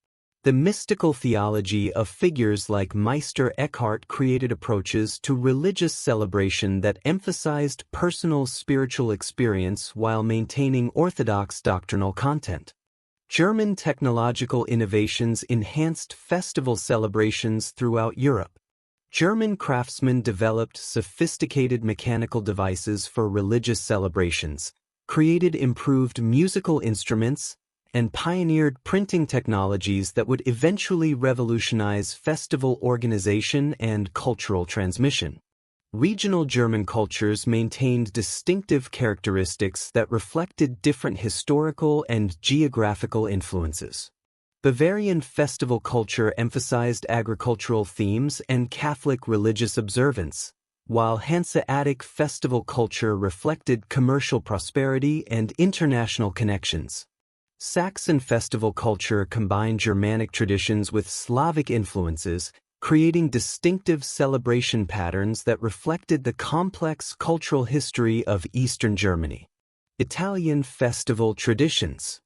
The mystical theology of figures like Meister Eckhart created approaches to religious celebration that emphasized personal spiritual experience while maintaining orthodox doctrinal content. German technological innovations enhanced festival celebrations throughout Europe. German craftsmen developed sophisticated mechanical devices for religious celebrations, created improved musical instruments, and pioneered printing technologies that would eventually revolutionize festival organization and cultural transmission. Regional German cultures maintained distinctive characteristics that reflected different historical and geographical influences. Bavarian festival culture emphasized agricultural themes and Catholic religious observance, while Hanseatic festival culture reflected commercial prosperity and international connections. Saxon festival culture combined Germanic traditions with Slavic influences, creating distinctive celebration patterns that reflected the complex cultural history of Eastern Germany. Italian festival traditions.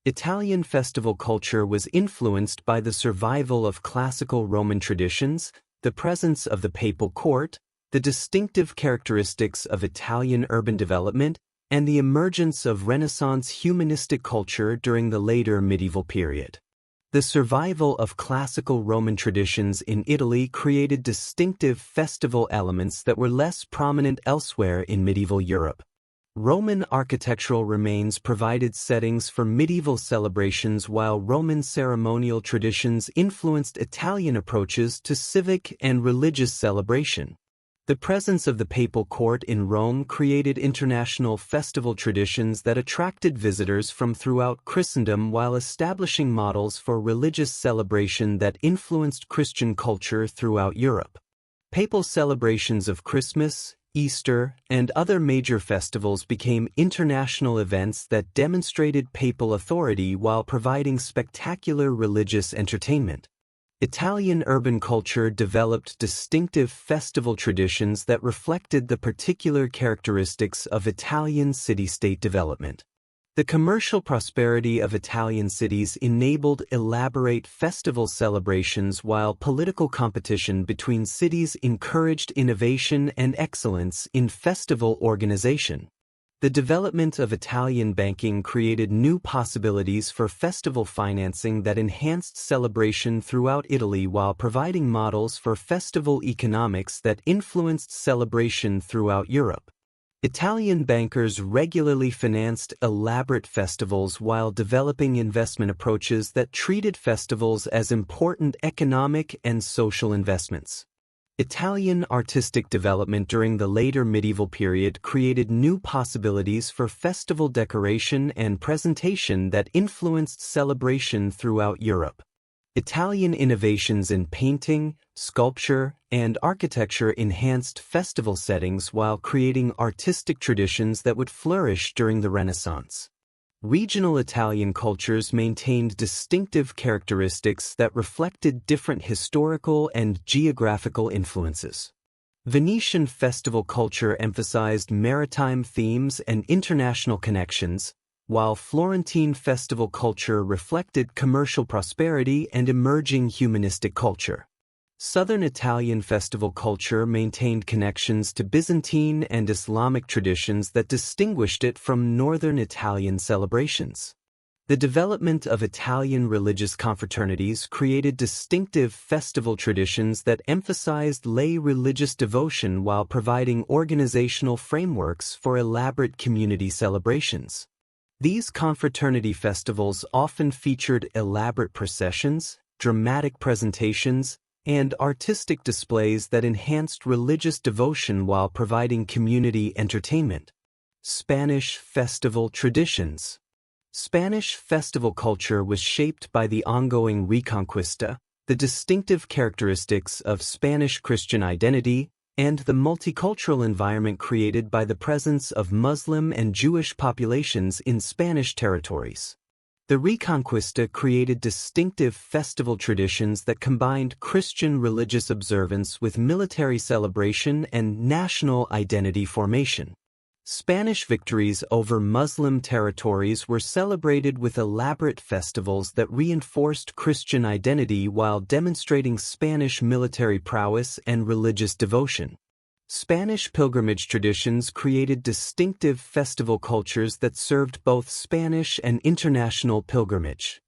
Italian festival culture was influenced by the survival of classical Roman traditions, the presence of the papal court, the distinctive characteristics of Italian urban development, and the emergence of Renaissance humanistic culture during the later medieval period. The survival of classical Roman traditions in Italy created distinctive festival elements that were less prominent elsewhere in medieval Europe. Roman architectural remains provided settings for medieval celebrations while Roman ceremonial traditions influenced Italian approaches to civic and religious celebration. The presence of the papal court in Rome created international festival traditions that attracted visitors from throughout Christendom while establishing models for religious celebration that influenced Christian culture throughout Europe. Papal celebrations of Christmas, Easter, and other major festivals became international events that demonstrated papal authority while providing spectacular religious entertainment. Italian urban culture developed distinctive festival traditions that reflected the particular characteristics of Italian city-state development. The commercial prosperity of Italian cities enabled elaborate festival celebrations while political competition between cities encouraged innovation and excellence in festival organization. The development of Italian banking created new possibilities for festival financing that enhanced celebration throughout Italy while providing models for festival economics that influenced celebration throughout Europe. Italian bankers regularly financed elaborate festivals while developing investment approaches that treated festivals as important economic and social investments. Italian artistic development during the later medieval period created new possibilities for festival decoration and presentation that influenced celebration throughout Europe. Italian innovations in painting, sculpture, and architecture enhanced festival settings while creating artistic traditions that would flourish during the Renaissance. Regional Italian cultures maintained distinctive characteristics that reflected different historical and geographical influences. Venetian festival culture emphasized maritime themes and international connections, while Florentine festival culture reflected commercial prosperity and emerging humanistic culture. Southern Italian festival culture maintained connections to Byzantine and Islamic traditions that distinguished it from Northern Italian celebrations. The development of Italian religious confraternities created distinctive festival traditions that emphasized lay religious devotion while providing organizational frameworks for elaborate community celebrations. These confraternity festivals often featured elaborate processions, dramatic presentations, and artistic displays that enhanced religious devotion while providing community entertainment. Spanish festival traditions. Spanish festival culture was shaped by the ongoing Reconquista, the distinctive characteristics of Spanish Christian identity, and the multicultural environment created by the presence of Muslim and Jewish populations in Spanish territories. The Reconquista created distinctive festival traditions that combined Christian religious observance with military celebration and national identity formation. Spanish victories over Muslim territories were celebrated with elaborate festivals that reinforced Christian identity while demonstrating Spanish military prowess and religious devotion. Spanish pilgrimage traditions created distinctive festival cultures that served both Spanish and international pilgrimage.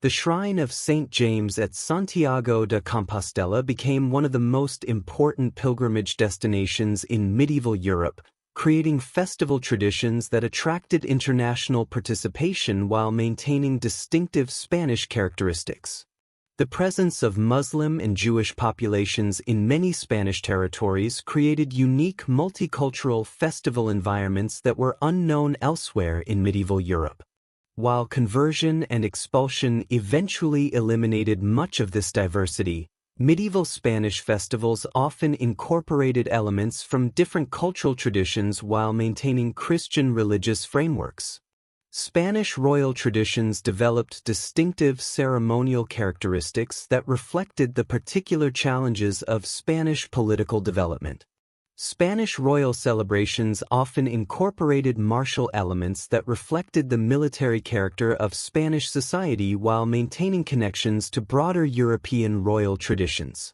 The shrine of St. James at Santiago de Compostela became one of the most important pilgrimage destinations in medieval Europe, creating festival traditions that attracted international participation while maintaining distinctive Spanish characteristics. The presence of Muslim and Jewish populations in many Spanish territories created unique multicultural festival environments that were unknown elsewhere in medieval Europe. While conversion and expulsion eventually eliminated much of this diversity, medieval Spanish festivals often incorporated elements from different cultural traditions while maintaining Christian religious frameworks. Spanish royal traditions developed distinctive ceremonial characteristics that reflected the particular challenges of Spanish political development. Spanish royal celebrations often incorporated martial elements that reflected the military character of Spanish society while maintaining connections to broader European royal traditions.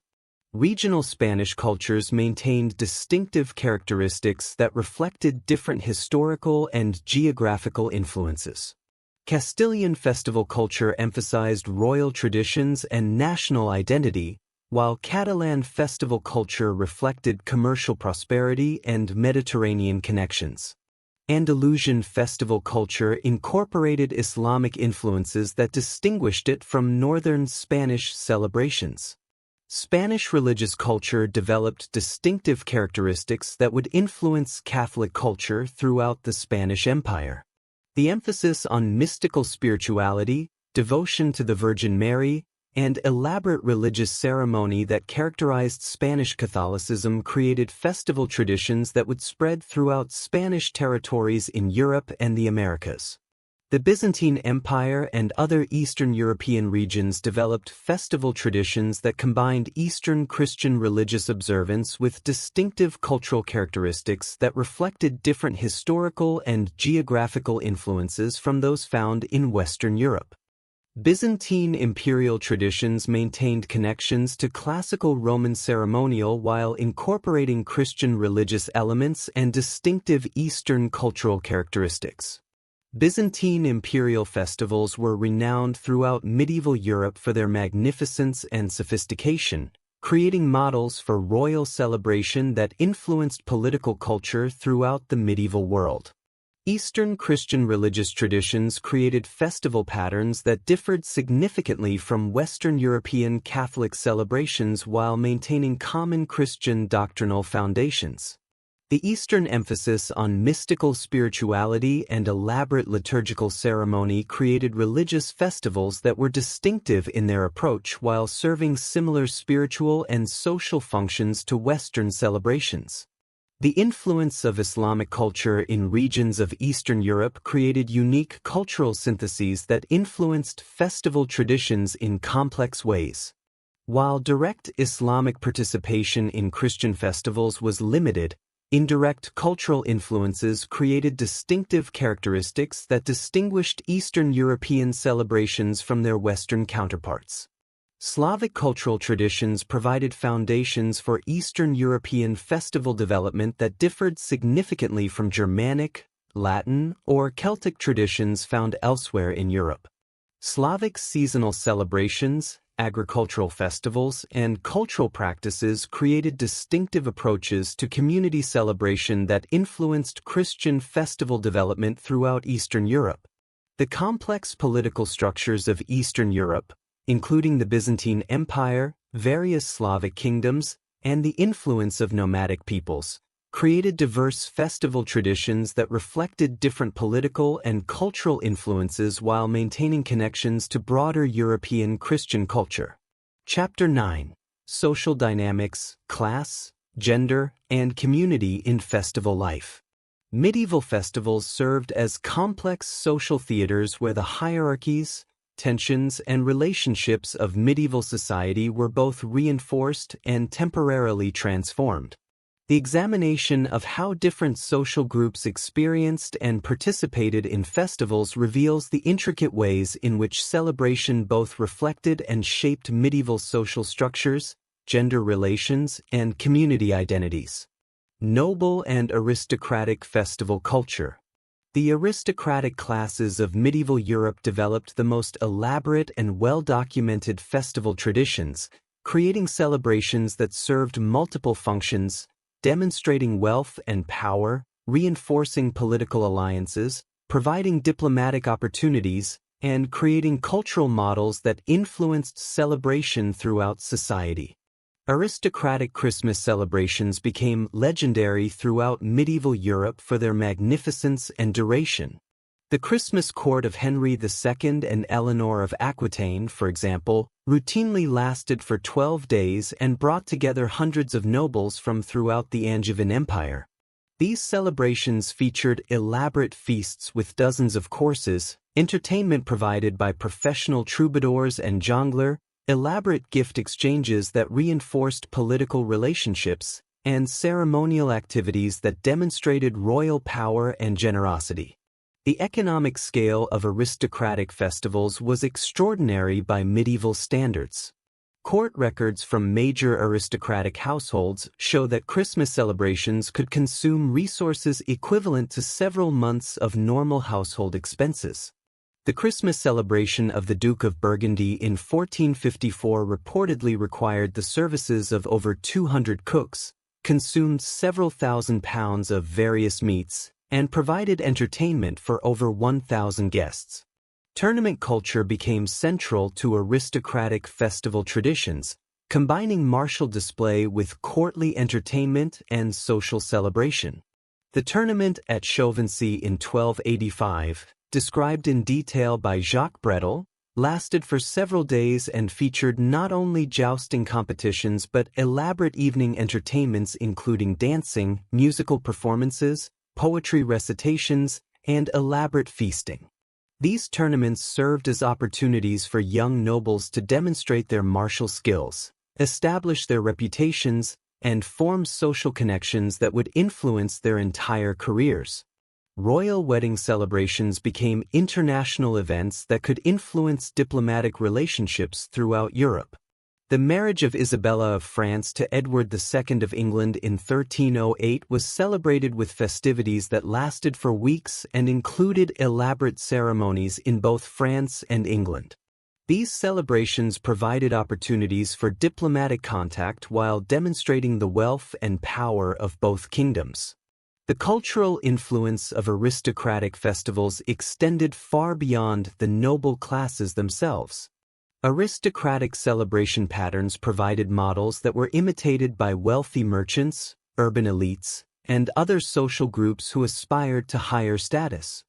Regional Spanish cultures maintained distinctive characteristics that reflected different historical and geographical influences. Castilian festival culture emphasized royal traditions and national identity, while Catalan festival culture reflected commercial prosperity and Mediterranean connections. Andalusian festival culture incorporated Islamic influences that distinguished it from northern Spanish celebrations. Spanish religious culture developed distinctive characteristics that would influence Catholic culture throughout the Spanish Empire. The emphasis on mystical spirituality, devotion to the Virgin Mary, and elaborate religious ceremony that characterized Spanish Catholicism created festival traditions that would spread throughout Spanish territories in Europe and the Americas. The Byzantine Empire and other Eastern European regions developed festival traditions that combined Eastern Christian religious observance with distinctive cultural characteristics that reflected different historical and geographical influences from those found in Western Europe. Byzantine imperial traditions maintained connections to classical Roman ceremonial while incorporating Christian religious elements and distinctive Eastern cultural characteristics. Byzantine imperial festivals were renowned throughout medieval Europe for their magnificence and sophistication, creating models for royal celebration that influenced political culture throughout the medieval world. Eastern Christian religious traditions created festival patterns that differed significantly from Western European Catholic celebrations while maintaining common Christian doctrinal foundations. The Eastern emphasis on mystical spirituality and elaborate liturgical ceremony created religious festivals that were distinctive in their approach while serving similar spiritual and social functions to Western celebrations. The influence of Islamic culture in regions of Eastern Europe created unique cultural syntheses that influenced festival traditions in complex ways. While direct Islamic participation in Christian festivals was limited, indirect cultural influences created distinctive characteristics that distinguished Eastern European celebrations from their Western counterparts. Slavic cultural traditions provided foundations for Eastern European festival development that differed significantly from Germanic, Latin, or Celtic traditions found elsewhere in Europe. Slavic seasonal celebrations, agricultural festivals, and cultural practices created distinctive approaches to community celebration that influenced Christian festival development throughout Eastern Europe. The complex political structures of Eastern Europe, including the Byzantine Empire, various Slavic kingdoms, and the influence of nomadic peoples, created diverse festival traditions that reflected different political and cultural influences while maintaining connections to broader European Christian culture. Chapter 9: Social Dynamics, Class, Gender, and Community in Festival Life. Medieval festivals served as complex social theaters where the hierarchies, tensions, and relationships of medieval society were both reinforced and temporarily transformed. The examination of how different social groups experienced and participated in festivals reveals the intricate ways in which celebration both reflected and shaped medieval social structures, gender relations, and community identities. Noble and aristocratic festival culture. The aristocratic classes of medieval Europe developed the most elaborate and well-documented festival traditions, creating celebrations that served multiple functions, demonstrating wealth and power, reinforcing political alliances, providing diplomatic opportunities, and creating cultural models that influenced celebration throughout society. Aristocratic Christmas celebrations became legendary throughout medieval Europe for their magnificence and duration. The Christmas court of Henry II and Eleanor of Aquitaine, for example, routinely lasted for 12 days and brought together hundreds of nobles from throughout the Angevin Empire. These celebrations featured elaborate feasts with dozens of courses, entertainment provided by professional troubadours and jongleurs, elaborate gift exchanges that reinforced political relationships, and ceremonial activities that demonstrated royal power and generosity. The economic scale of aristocratic festivals was extraordinary by medieval standards. Court records from major aristocratic households show that Christmas celebrations could consume resources equivalent to several months of normal household expenses. The Christmas celebration of the Duke of Burgundy in 1454 reportedly required the services of over 200 cooks, consumed several thousand pounds of various meats, and provided entertainment for over 1,000 guests. Tournament culture became central to aristocratic festival traditions, combining martial display with courtly entertainment and social celebration. The tournament at Chauvency in 1285, described in detail by Jacques Bretel, lasted for several days and featured not only jousting competitions but elaborate evening entertainments including dancing, musical performances, poetry recitations, and elaborate feasting. These tournaments served as opportunities for young nobles to demonstrate their martial skills, establish their reputations, and form social connections that would influence their entire careers. Royal wedding celebrations became international events that could influence diplomatic relationships throughout Europe. The marriage of Isabella of France to Edward II of England in 1308 was celebrated with festivities that lasted for weeks and included elaborate ceremonies in both France and England. These celebrations provided opportunities for diplomatic contact while demonstrating the wealth and power of both kingdoms. The cultural influence of aristocratic festivals extended far beyond the noble classes themselves. Aristocratic celebration patterns provided models that were imitated by wealthy merchants, urban elites, and other social groups who aspired to higher status.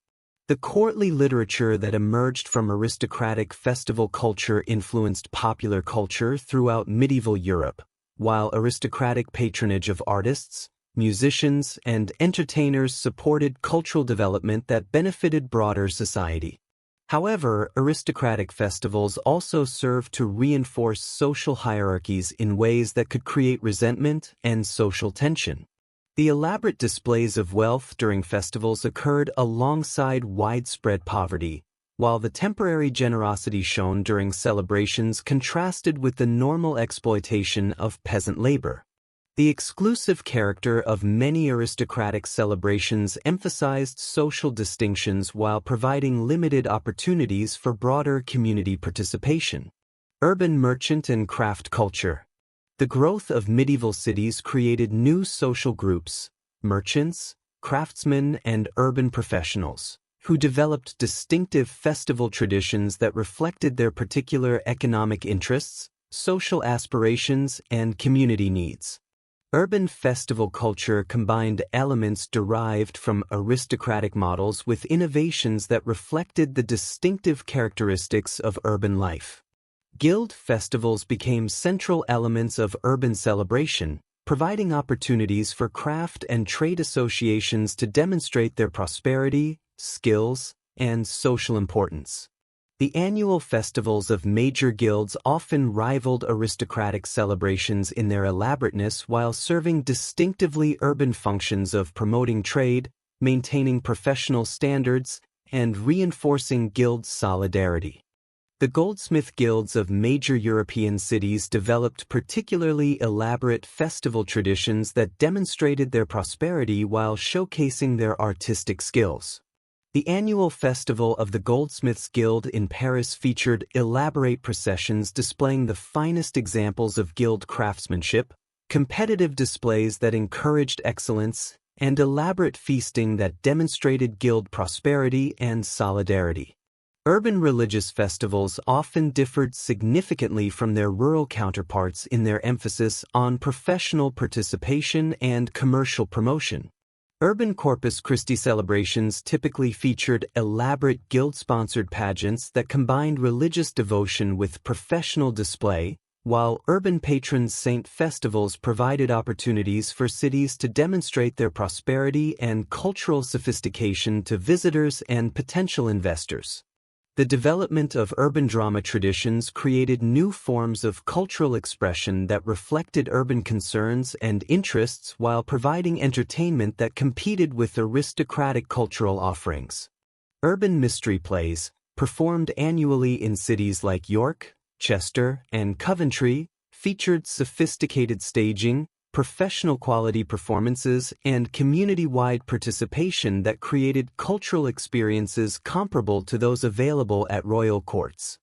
The courtly literature that emerged from aristocratic festival culture influenced popular culture throughout medieval Europe, while aristocratic patronage of artists, musicians, and entertainers supported cultural development that benefited broader society. However, aristocratic festivals also served to reinforce social hierarchies in ways that could create resentment and social tension. The elaborate displays of wealth during festivals occurred alongside widespread poverty, while the temporary generosity shown during celebrations contrasted with the normal exploitation of peasant labor. The exclusive character of many aristocratic celebrations emphasized social distinctions while providing limited opportunities for broader community participation. Urban merchant and craft culture. The growth of medieval cities created new social groups, merchants, craftsmen, and urban professionals, who developed distinctive festival traditions that reflected their particular economic interests, social aspirations, and community needs. Urban festival culture combined elements derived from aristocratic models with innovations that reflected the distinctive characteristics of urban life. Guild festivals became central elements of urban celebration, providing opportunities for craft and trade associations to demonstrate their prosperity, skills, and social importance. The annual festivals of major guilds often rivaled aristocratic celebrations in their elaborateness while serving distinctively urban functions of promoting trade, maintaining professional standards, and reinforcing guild solidarity. The goldsmith guilds of major European cities developed particularly elaborate festival traditions that demonstrated their prosperity while showcasing their artistic skills. The annual festival of the Goldsmiths Guild in Paris featured elaborate processions displaying the finest examples of guild craftsmanship, competitive displays that encouraged excellence, and elaborate feasting that demonstrated guild prosperity and solidarity. Urban religious festivals often differed significantly from their rural counterparts in their emphasis on professional participation and commercial promotion. Urban Corpus Christi celebrations typically featured elaborate guild-sponsored pageants that combined religious devotion with professional display, while urban patron saint festivals provided opportunities for cities to demonstrate their prosperity and cultural sophistication to visitors and potential investors. The development of urban drama traditions created new forms of cultural expression that reflected urban concerns and interests while providing entertainment that competed with aristocratic cultural offerings. Urban mystery plays, performed annually in cities like York, Chester, and Coventry, featured sophisticated staging, professional quality performances, and community-wide participation that created cultural experiences comparable to those available at royal courts.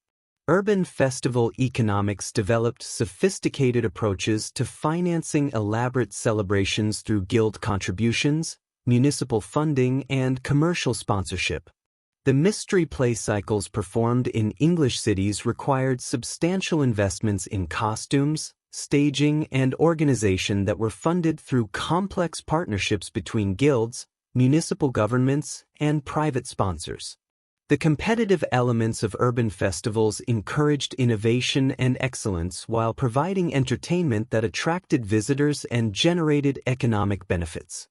Urban festival economics developed sophisticated approaches to financing elaborate celebrations through guild contributions, municipal funding, and commercial sponsorship. The mystery play cycles performed in English cities required substantial investments in costumes, staging, and organization that were funded through complex partnerships between guilds, municipal governments, and private sponsors. The competitive elements of urban festivals encouraged innovation and excellence while providing entertainment that attracted visitors and generated economic benefits.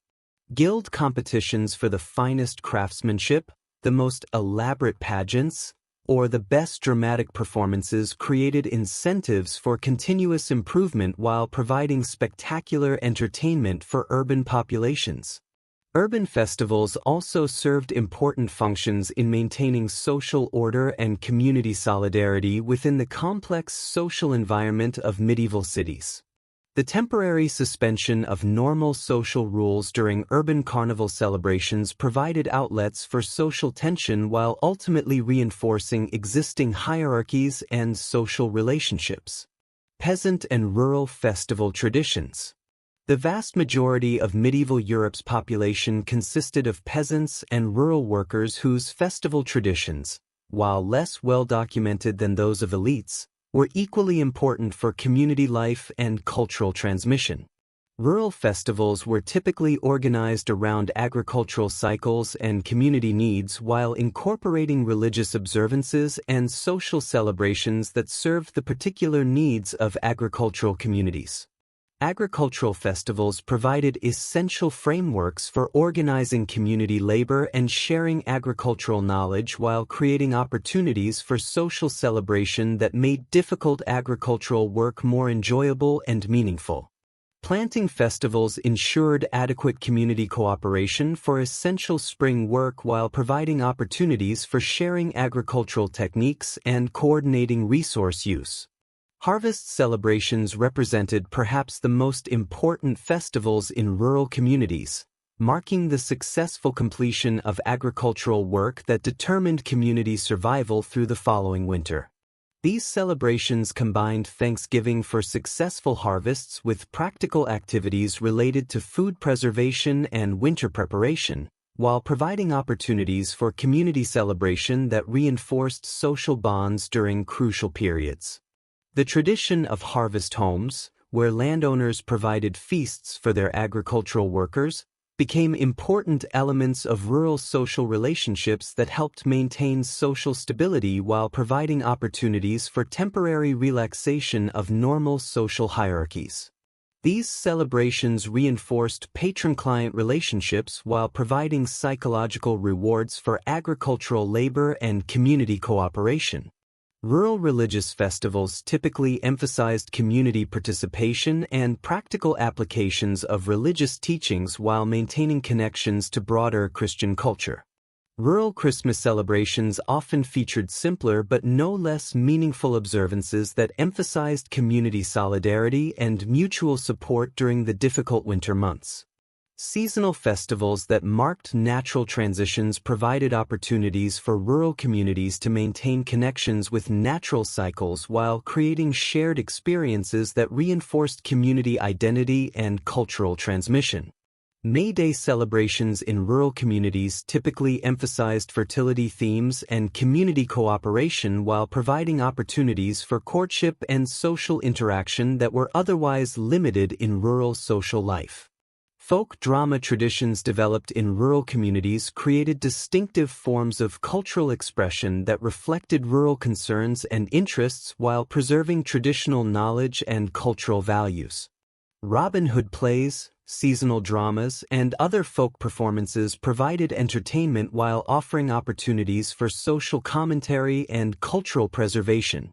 Guild competitions for the finest craftsmanship, the most elaborate pageants, or the best dramatic performances created incentives for continuous improvement while providing spectacular entertainment for urban populations. Urban festivals also served important functions in maintaining social order and community solidarity within the complex social environment of medieval cities. The temporary suspension of normal social rules during urban carnival celebrations provided outlets for social tension while ultimately reinforcing existing hierarchies and social relationships. Peasant and rural festival traditions. The vast majority of medieval Europe's population consisted of peasants and rural workers whose festival traditions, while less well documented than those of elites, were equally important for community life and cultural transmission. Rural festivals were typically organized around agricultural cycles and community needs while incorporating religious observances and social celebrations that served the particular needs of agricultural communities. Agricultural festivals provided essential frameworks for organizing community labor and sharing agricultural knowledge while creating opportunities for social celebration that made difficult agricultural work more enjoyable and meaningful. Planting festivals ensured adequate community cooperation for essential spring work while providing opportunities for sharing agricultural techniques and coordinating resource use. Harvest celebrations represented perhaps the most important festivals in rural communities, marking the successful completion of agricultural work that determined community survival through the following winter. These celebrations combined thanksgiving for successful harvests with practical activities related to food preservation and winter preparation, while providing opportunities for community celebration that reinforced social bonds during crucial periods. The tradition of harvest homes, where landowners provided feasts for their agricultural workers, became important elements of rural social relationships that helped maintain social stability while providing opportunities for temporary relaxation of normal social hierarchies. These celebrations reinforced patron-client relationships while providing psychological rewards for agricultural labor and community cooperation. Rural religious festivals typically emphasized community participation and practical applications of religious teachings while maintaining connections to broader Christian culture. Rural Christmas celebrations often featured simpler but no less meaningful observances that emphasized community solidarity and mutual support during the difficult winter months. Seasonal festivals that marked natural transitions provided opportunities for rural communities to maintain connections with natural cycles while creating shared experiences that reinforced community identity and cultural transmission. May Day celebrations in rural communities typically emphasized fertility themes and community cooperation while providing opportunities for courtship and social interaction that were otherwise limited in rural social life. Folk drama traditions developed in rural communities created distinctive forms of cultural expression that reflected rural concerns and interests while preserving traditional knowledge and cultural values. Robin Hood plays, seasonal dramas, and other folk performances provided entertainment while offering opportunities for social commentary and cultural preservation.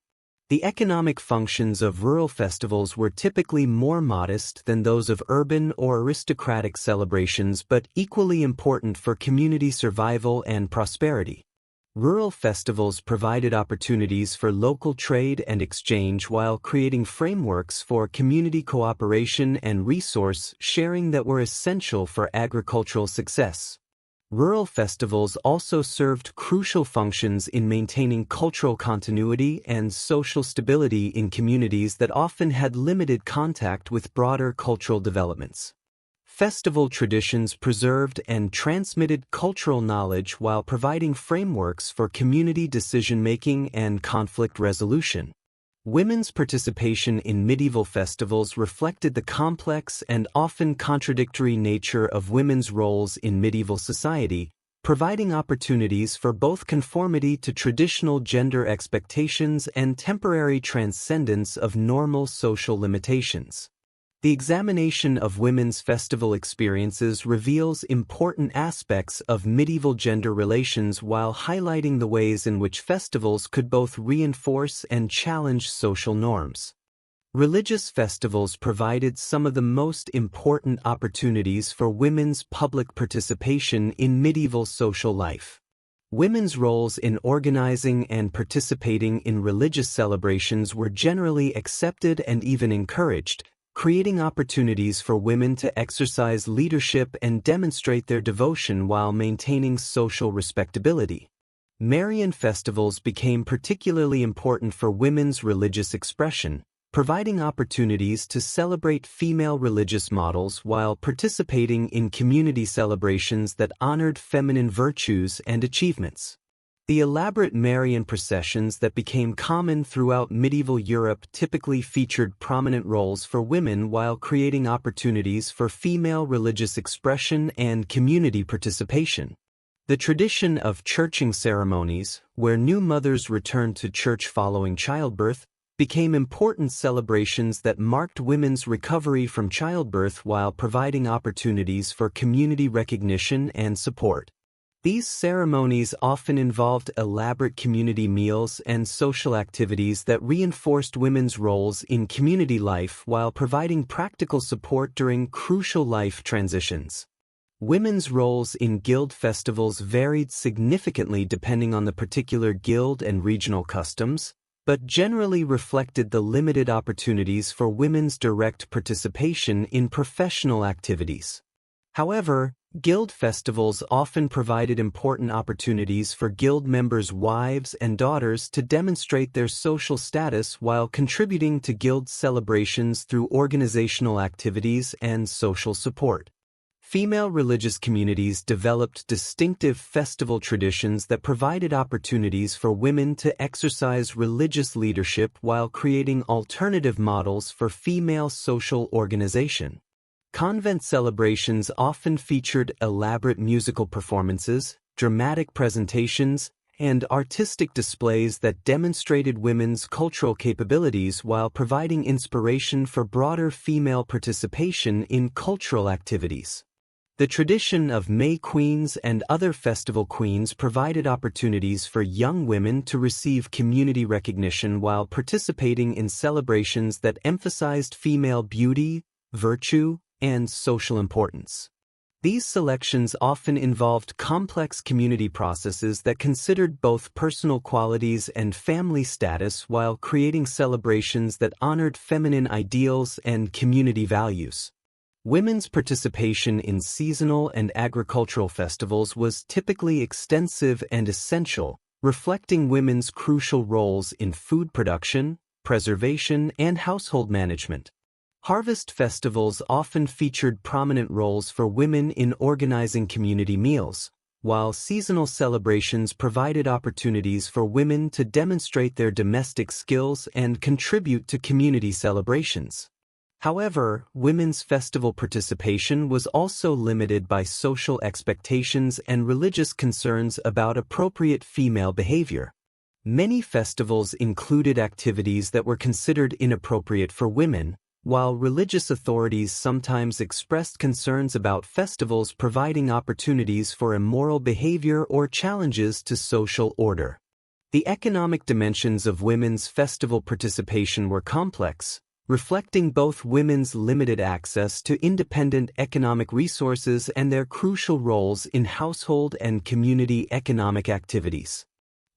The economic functions of rural festivals were typically more modest than those of urban or aristocratic celebrations but equally important for community survival and prosperity. Rural festivals provided opportunities for local trade and exchange while creating frameworks for community cooperation and resource sharing that were essential for agricultural success. Rural festivals also served crucial functions in maintaining cultural continuity and social stability in communities that often had limited contact with broader cultural developments. Festival traditions preserved and transmitted cultural knowledge while providing frameworks for community decision-making and conflict resolution. Women's participation in medieval festivals reflected the complex and often contradictory nature of women's roles in medieval society, providing opportunities for both conformity to traditional gender expectations and temporary transcendence of normal social limitations. The examination of women's festival experiences reveals important aspects of medieval gender relations while highlighting the ways in which festivals could both reinforce and challenge social norms. Religious festivals provided some of the most important opportunities for women's public participation in medieval social life. Women's roles in organizing and participating in religious celebrations were generally accepted and even encouraged, creating opportunities for women to exercise leadership and demonstrate their devotion while maintaining social respectability. Marian festivals became particularly important for women's religious expression, providing opportunities to celebrate female religious models while participating in community celebrations that honored feminine virtues and achievements. The elaborate Marian processions that became common throughout medieval Europe typically featured prominent roles for women while creating opportunities for female religious expression and community participation. The tradition of churching ceremonies, where new mothers returned to church following childbirth, became important celebrations that marked women's recovery from childbirth while providing opportunities for community recognition and support. These ceremonies often involved elaborate community meals and social activities that reinforced women's roles in community life while providing practical support during crucial life transitions. Women's roles in guild festivals varied significantly depending on the particular guild and regional customs, but generally reflected the limited opportunities for women's direct participation in professional activities. However, guild festivals often provided important opportunities for guild members' wives and daughters to demonstrate their social status while contributing to guild celebrations through organizational activities and social support. Female religious communities developed distinctive festival traditions that provided opportunities for women to exercise religious leadership while creating alternative models for female social organization. Convent celebrations often featured elaborate musical performances, dramatic presentations, and artistic displays that demonstrated women's cultural capabilities while providing inspiration for broader female participation in cultural activities. The tradition of May Queens and other festival queens provided opportunities for young women to receive community recognition while participating in celebrations that emphasized female beauty, virtue, and social importance. These selections often involved complex community processes that considered both personal qualities and family status while creating celebrations that honored feminine ideals and community values. Women's participation in seasonal and agricultural festivals was typically extensive and essential, reflecting women's crucial roles in food production, preservation, and household management. Harvest festivals often featured prominent roles for women in organizing community meals, while seasonal celebrations provided opportunities for women to demonstrate their domestic skills and contribute to community celebrations. However, women's festival participation was also limited by social expectations and religious concerns about appropriate female behavior. Many festivals included activities that were considered inappropriate for women, while religious authorities sometimes expressed concerns about festivals providing opportunities for immoral behavior or challenges to social order. The economic dimensions of women's festival participation were complex, reflecting both women's limited access to independent economic resources and their crucial roles in household and community economic activities.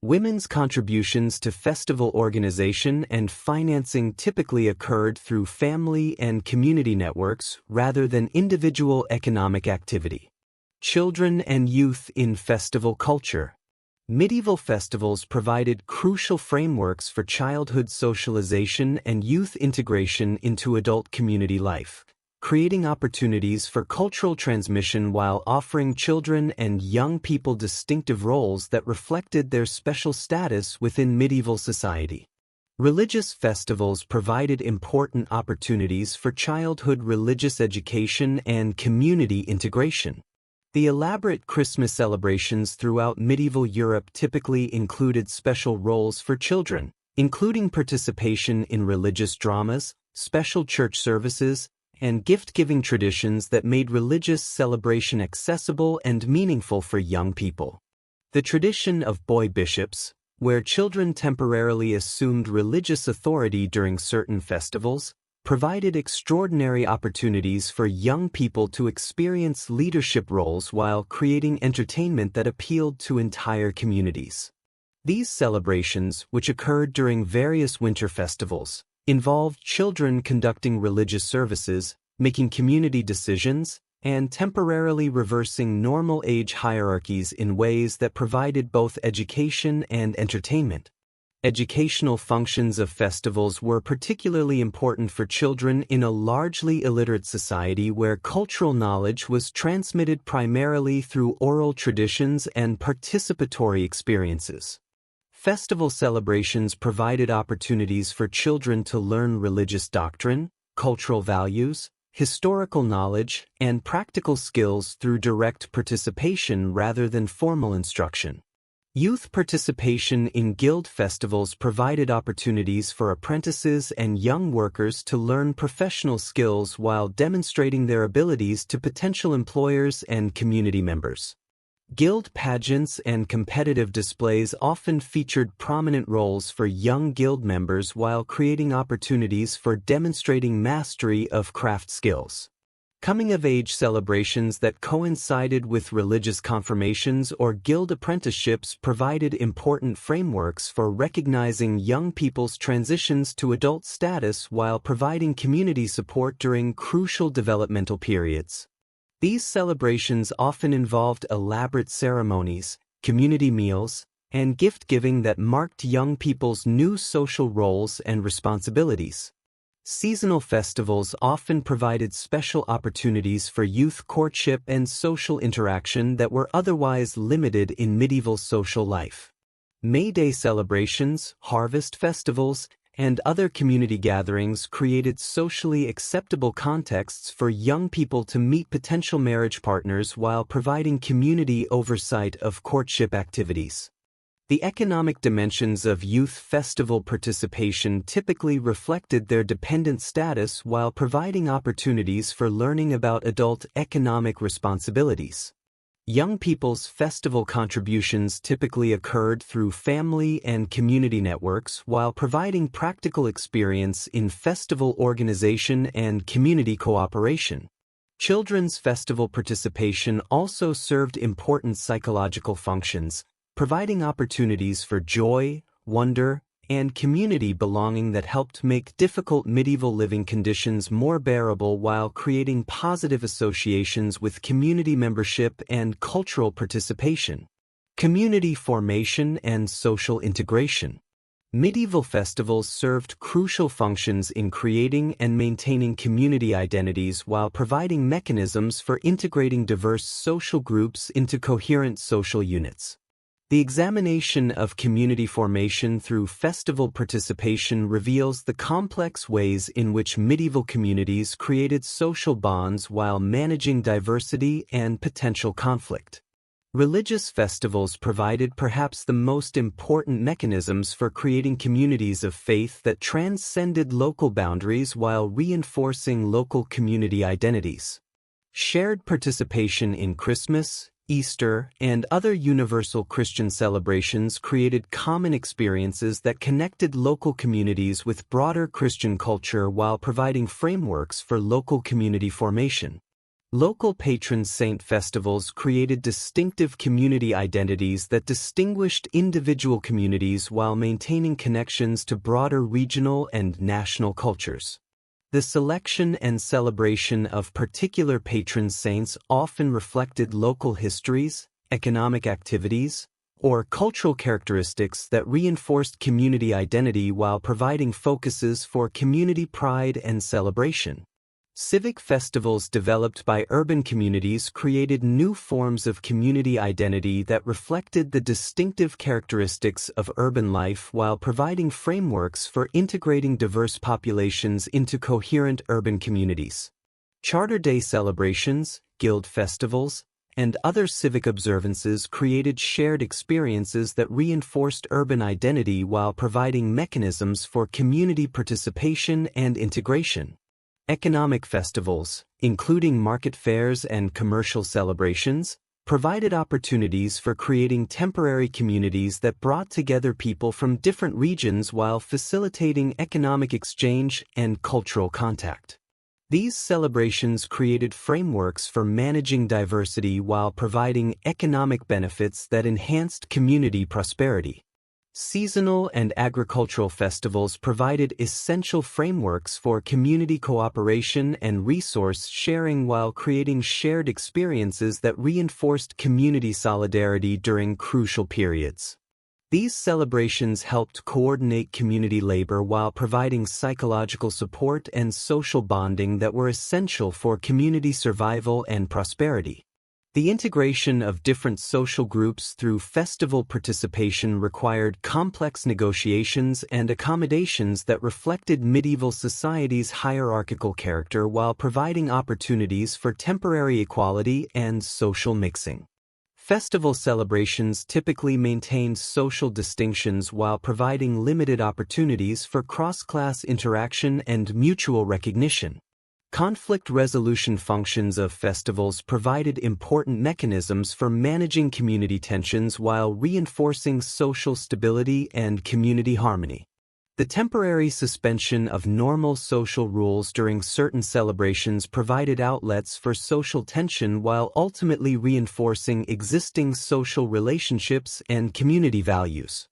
Women's contributions to festival organization and financing typically occurred through family and community networks rather than individual economic activity. Children and youth in festival culture. Medieval festivals provided crucial frameworks for childhood socialization and youth integration into adult community life, creating opportunities for cultural transmission while offering children and young people distinctive roles that reflected their special status within medieval society. Religious festivals provided important opportunities for childhood religious education and community integration. The elaborate Christmas celebrations throughout medieval Europe typically included special roles for children, including participation in religious dramas, special church services, and gift-giving traditions that made religious celebration accessible and meaningful for young people. The tradition of boy bishops, where children temporarily assumed religious authority during certain festivals, provided extraordinary opportunities for young people to experience leadership roles while creating entertainment that appealed to entire communities. These celebrations, which occurred during various winter festivals, involved children conducting religious services, making community decisions, and temporarily reversing normal age hierarchies in ways that provided both education and entertainment. Educational functions of festivals were particularly important for children in a largely illiterate society where cultural knowledge was transmitted primarily through oral traditions and participatory experiences. Festival celebrations provided opportunities for children to learn religious doctrine, cultural values, historical knowledge, and practical skills through direct participation rather than formal instruction. Youth participation in guild festivals provided opportunities for apprentices and young workers to learn professional skills while demonstrating their abilities to potential employers and community members. Guild pageants and competitive displays often featured prominent roles for young guild members while creating opportunities for demonstrating mastery of craft skills. Coming-of-age celebrations that coincided with religious confirmations or guild apprenticeships provided important frameworks for recognizing young people's transitions to adult status while providing community support during crucial developmental periods. These celebrations often involved elaborate ceremonies, community meals, and gift-giving that marked young people's new social roles and responsibilities. Seasonal festivals often provided special opportunities for youth courtship and social interaction that were otherwise limited in medieval social life. May Day celebrations, harvest festivals, and other community gatherings created socially acceptable contexts for young people to meet potential marriage partners while providing community oversight of courtship activities. The economic dimensions of youth festival participation typically reflected their dependent status while providing opportunities for learning about adult economic responsibilities. Young people's festival contributions typically occurred through family and community networks while providing practical experience in festival organization and community cooperation. Children's festival participation also served important psychological functions, providing opportunities for joy, wonder, and community belonging that helped make difficult medieval living conditions more bearable while creating positive associations with community membership and cultural participation. Community formation and social integration. Medieval festivals served crucial functions in creating and maintaining community identities while providing mechanisms for integrating diverse social groups into coherent social units. The examination of community formation through festival participation reveals the complex ways in which medieval communities created social bonds while managing diversity and potential conflict. Religious festivals provided perhaps the most important mechanisms for creating communities of faith that transcended local boundaries while reinforcing local community identities. Shared participation in Christmas, Easter, and other universal Christian celebrations created common experiences that connected local communities with broader Christian culture while providing frameworks for local community formation. Local patron saint festivals created distinctive community identities that distinguished individual communities while maintaining connections to broader regional and national cultures. The selection and celebration of particular patron saints often reflected local histories, economic activities, or cultural characteristics that reinforced community identity while providing focuses for community pride and celebration. Civic festivals developed by urban communities created new forms of community identity that reflected the distinctive characteristics of urban life while providing frameworks for integrating diverse populations into coherent urban communities. Charter Day celebrations, guild festivals, and other civic observances created shared experiences that reinforced urban identity while providing mechanisms for community participation and integration. Economic festivals, including market fairs and commercial celebrations, provided opportunities for creating temporary communities that brought together people from different regions while facilitating economic exchange and cultural contact. These celebrations created frameworks for managing diversity while providing economic benefits that enhanced community prosperity. Seasonal and agricultural festivals provided essential frameworks for community cooperation and resource sharing while creating shared experiences that reinforced community solidarity during crucial periods. These celebrations helped coordinate community labor while providing psychological support and social bonding that were essential for community survival and prosperity. The integration of different social groups through festival participation required complex negotiations and accommodations that reflected medieval society's hierarchical character while providing opportunities for temporary equality and social mixing. Festival celebrations typically maintained social distinctions while providing limited opportunities for cross-class interaction and mutual recognition. Conflict resolution functions of festivals provided important mechanisms for managing community tensions while reinforcing social stability and community harmony. The temporary suspension of normal social rules during certain celebrations provided outlets for social tension while ultimately reinforcing existing social relationships and community values.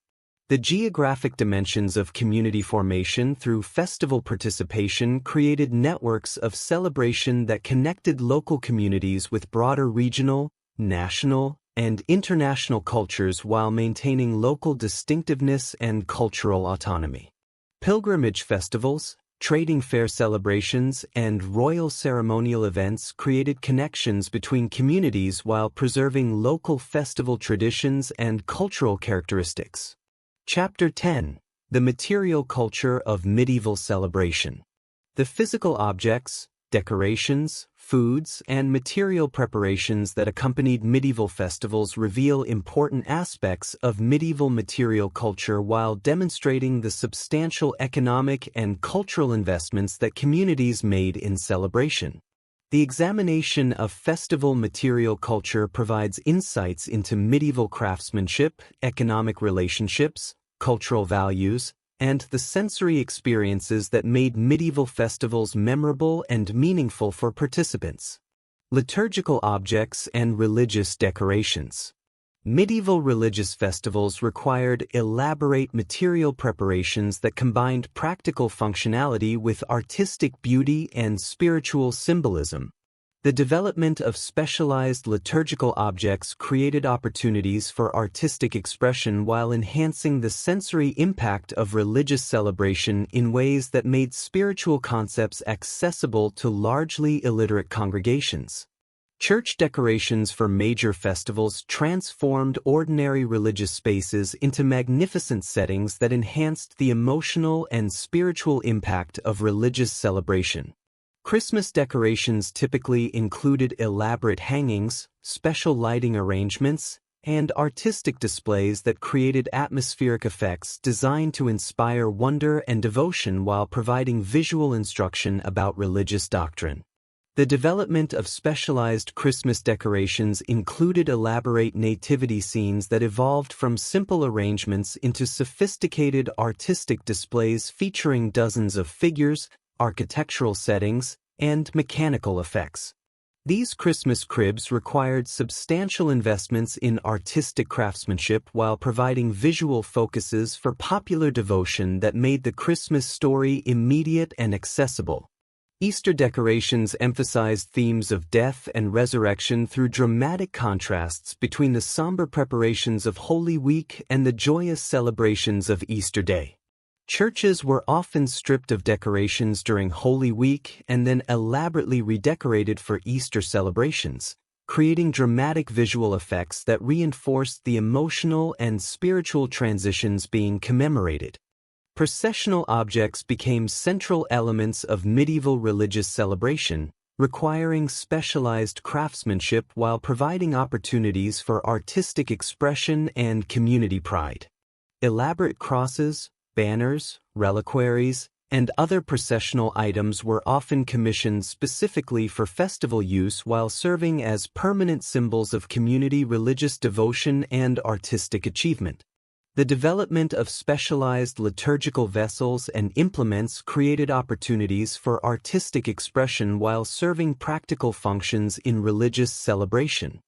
The geographic dimensions of community formation through festival participation created networks of celebration that connected local communities with broader regional, national, and international cultures while maintaining local distinctiveness and cultural autonomy. Pilgrimage festivals, trading fair celebrations, and royal ceremonial events created connections between communities while preserving local festival traditions and cultural characteristics. Chapter 10. The Material Culture of Medieval Celebration. The physical objects, decorations, foods, and material preparations that accompanied medieval festivals reveal important aspects of medieval material culture while demonstrating the substantial economic and cultural investments that communities made in celebration. The examination of festival material culture provides insights into medieval craftsmanship, economic relationships, cultural values, and the sensory experiences that made medieval festivals memorable and meaningful for participants. Liturgical objects and religious decorations. Medieval religious festivals required elaborate material preparations that combined practical functionality with artistic beauty and spiritual symbolism. The development of specialized liturgical objects created opportunities for artistic expression while enhancing the sensory impact of religious celebration in ways that made spiritual concepts accessible to largely illiterate congregations. Church decorations for major festivals transformed ordinary religious spaces into magnificent settings that enhanced the emotional and spiritual impact of religious celebration. Christmas decorations typically included elaborate hangings, special lighting arrangements, and artistic displays that created atmospheric effects designed to inspire wonder and devotion while providing visual instruction about religious doctrine. The development of specialized Christmas decorations included elaborate nativity scenes that evolved from simple arrangements into sophisticated artistic displays featuring dozens of figures, architectural settings, and mechanical effects. These Christmas cribs required substantial investments in artistic craftsmanship while providing visual focuses for popular devotion that made the Christmas story immediate and accessible. Easter decorations emphasized themes of death and resurrection through dramatic contrasts between the somber preparations of Holy Week and the joyous celebrations of Easter Day. Churches were often stripped of decorations during Holy Week and then elaborately redecorated for Easter celebrations, creating dramatic visual effects that reinforced the emotional and spiritual transitions being commemorated. Processional objects became central elements of medieval religious celebration, requiring specialized craftsmanship while providing opportunities for artistic expression and community pride. Elaborate crosses, banners, reliquaries, and other processional items were often commissioned specifically for festival use while serving as permanent symbols of community religious devotion and artistic achievement. The development of specialized liturgical vessels and implements created opportunities for artistic expression while serving practical functions in religious celebration.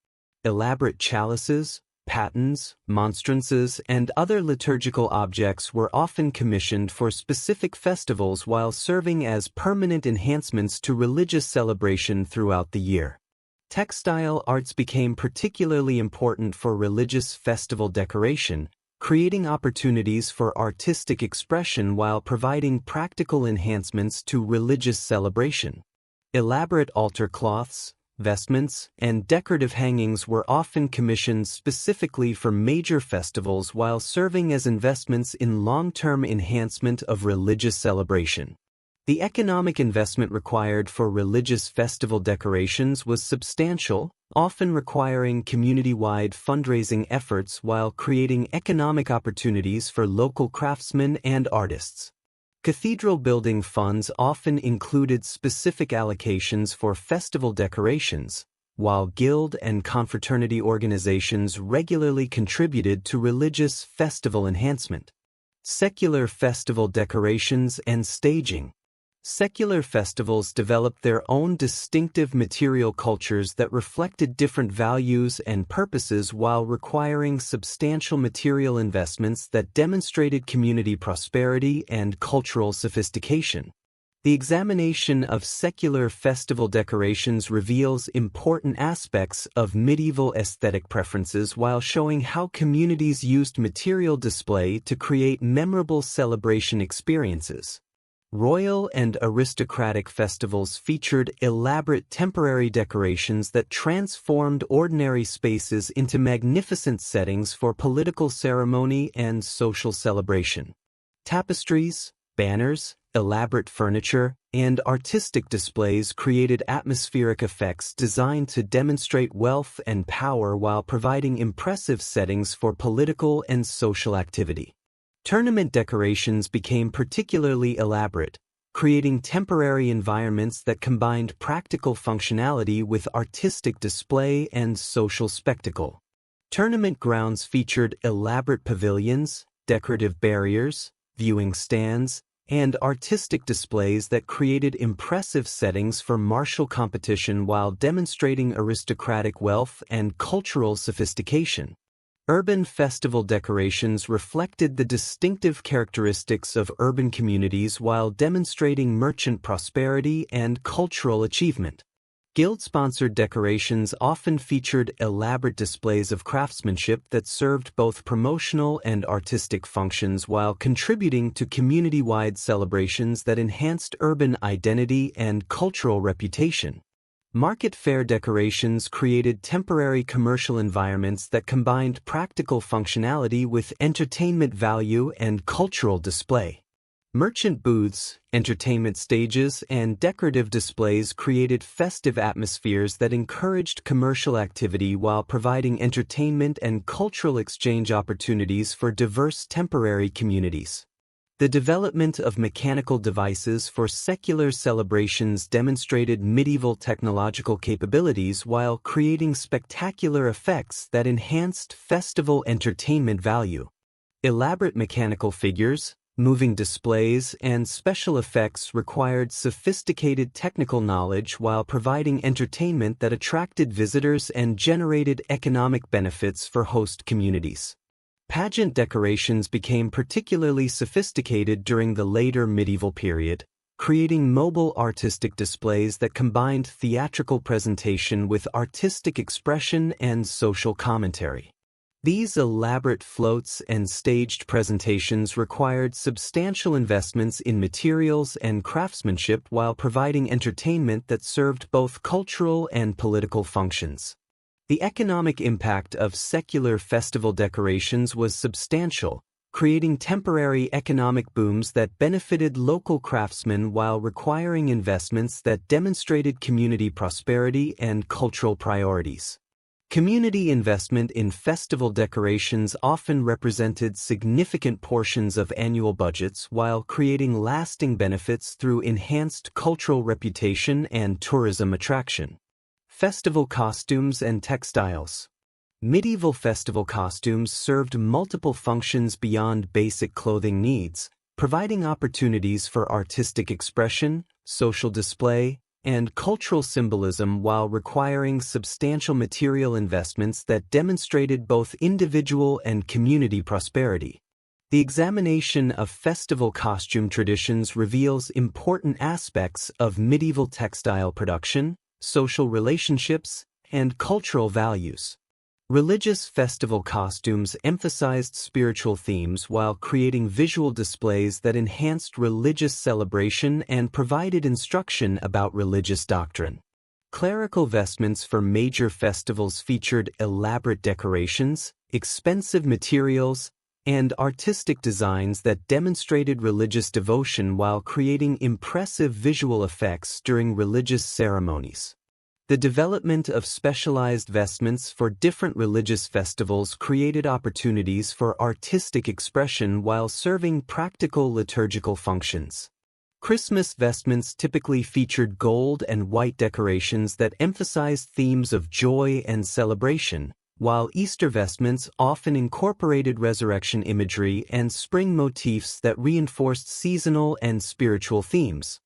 Elaborate chalices, patens, monstrances, and other liturgical objects were often commissioned for specific festivals while serving as permanent enhancements to religious celebration throughout the year. Textile arts became particularly important for religious festival decoration, creating opportunities for artistic expression while providing practical enhancements to religious celebration. Elaborate altar cloths, vestments, and decorative hangings were often commissioned specifically for major festivals while serving as investments in long-term enhancement of religious celebration. The economic investment required for religious festival decorations was substantial, often requiring community-wide fundraising efforts while creating economic opportunities for local craftsmen and artists. Cathedral building funds often included specific allocations for festival decorations, while guild and confraternity organizations regularly contributed to religious festival enhancement. Secular festival decorations and staging. Secular festivals developed their own distinctive material cultures that reflected different values and purposes while requiring substantial material investments that demonstrated community prosperity and cultural sophistication. The examination of secular festival decorations reveals important aspects of medieval aesthetic preferences while showing how communities used material display to create memorable celebration experiences. Royal and aristocratic festivals featured elaborate temporary decorations that transformed ordinary spaces into magnificent settings for political ceremony and social celebration. Tapestries, banners, elaborate furniture, and artistic displays created atmospheric effects designed to demonstrate wealth and power while providing impressive settings for political and social activity. Tournament decorations became particularly elaborate, creating temporary environments that combined practical functionality with artistic display and social spectacle. Tournament grounds featured elaborate pavilions, decorative barriers, viewing stands, and artistic displays that created impressive settings for martial competition while demonstrating aristocratic wealth and cultural sophistication. Urban festival decorations reflected the distinctive characteristics of urban communities while demonstrating merchant prosperity and cultural achievement. Guild-sponsored decorations often featured elaborate displays of craftsmanship that served both promotional and artistic functions while contributing to community-wide celebrations that enhanced urban identity and cultural reputation. Market fair decorations created temporary commercial environments that combined practical functionality with entertainment value and cultural display. Merchant booths, entertainment stages, and decorative displays created festive atmospheres that encouraged commercial activity while providing entertainment and cultural exchange opportunities for diverse temporary communities. The development of mechanical devices for secular celebrations demonstrated medieval technological capabilities while creating spectacular effects that enhanced festival entertainment value. Elaborate mechanical figures, moving displays, and special effects required sophisticated technical knowledge while providing entertainment that attracted visitors and generated economic benefits for host communities. Pageant decorations became particularly sophisticated during the later medieval period, creating mobile artistic displays that combined theatrical presentation with artistic expression and social commentary. These elaborate floats and staged presentations required substantial investments in materials and craftsmanship while providing entertainment that served both cultural and political functions. The economic impact of secular festival decorations was substantial, creating temporary economic booms that benefited local craftsmen while requiring investments that demonstrated community prosperity and cultural priorities. Community investment in festival decorations often represented significant portions of annual budgets while creating lasting benefits through enhanced cultural reputation and tourism attraction. Festival costumes and textiles. Medieval festival costumes served multiple functions beyond basic clothing needs, providing opportunities for artistic expression, social display, and cultural symbolism while requiring substantial material investments that demonstrated both individual and community prosperity. The examination of festival costume traditions reveals important aspects of medieval textile production, social relationships, and cultural values. Religious festival costumes emphasized spiritual themes while creating visual displays that enhanced religious celebration and provided instruction about religious doctrine. Clerical vestments for major festivals featured elaborate decorations, expensive materials, and artistic designs that demonstrated religious devotion while creating impressive visual effects during religious ceremonies. The development of specialized vestments for different religious festivals created opportunities for artistic expression while serving practical liturgical functions. Christmas vestments typically featured gold and white decorations that emphasized themes of joy and celebration, while Easter vestments often incorporated resurrection imagery and spring motifs that reinforced seasonal and spiritual themes.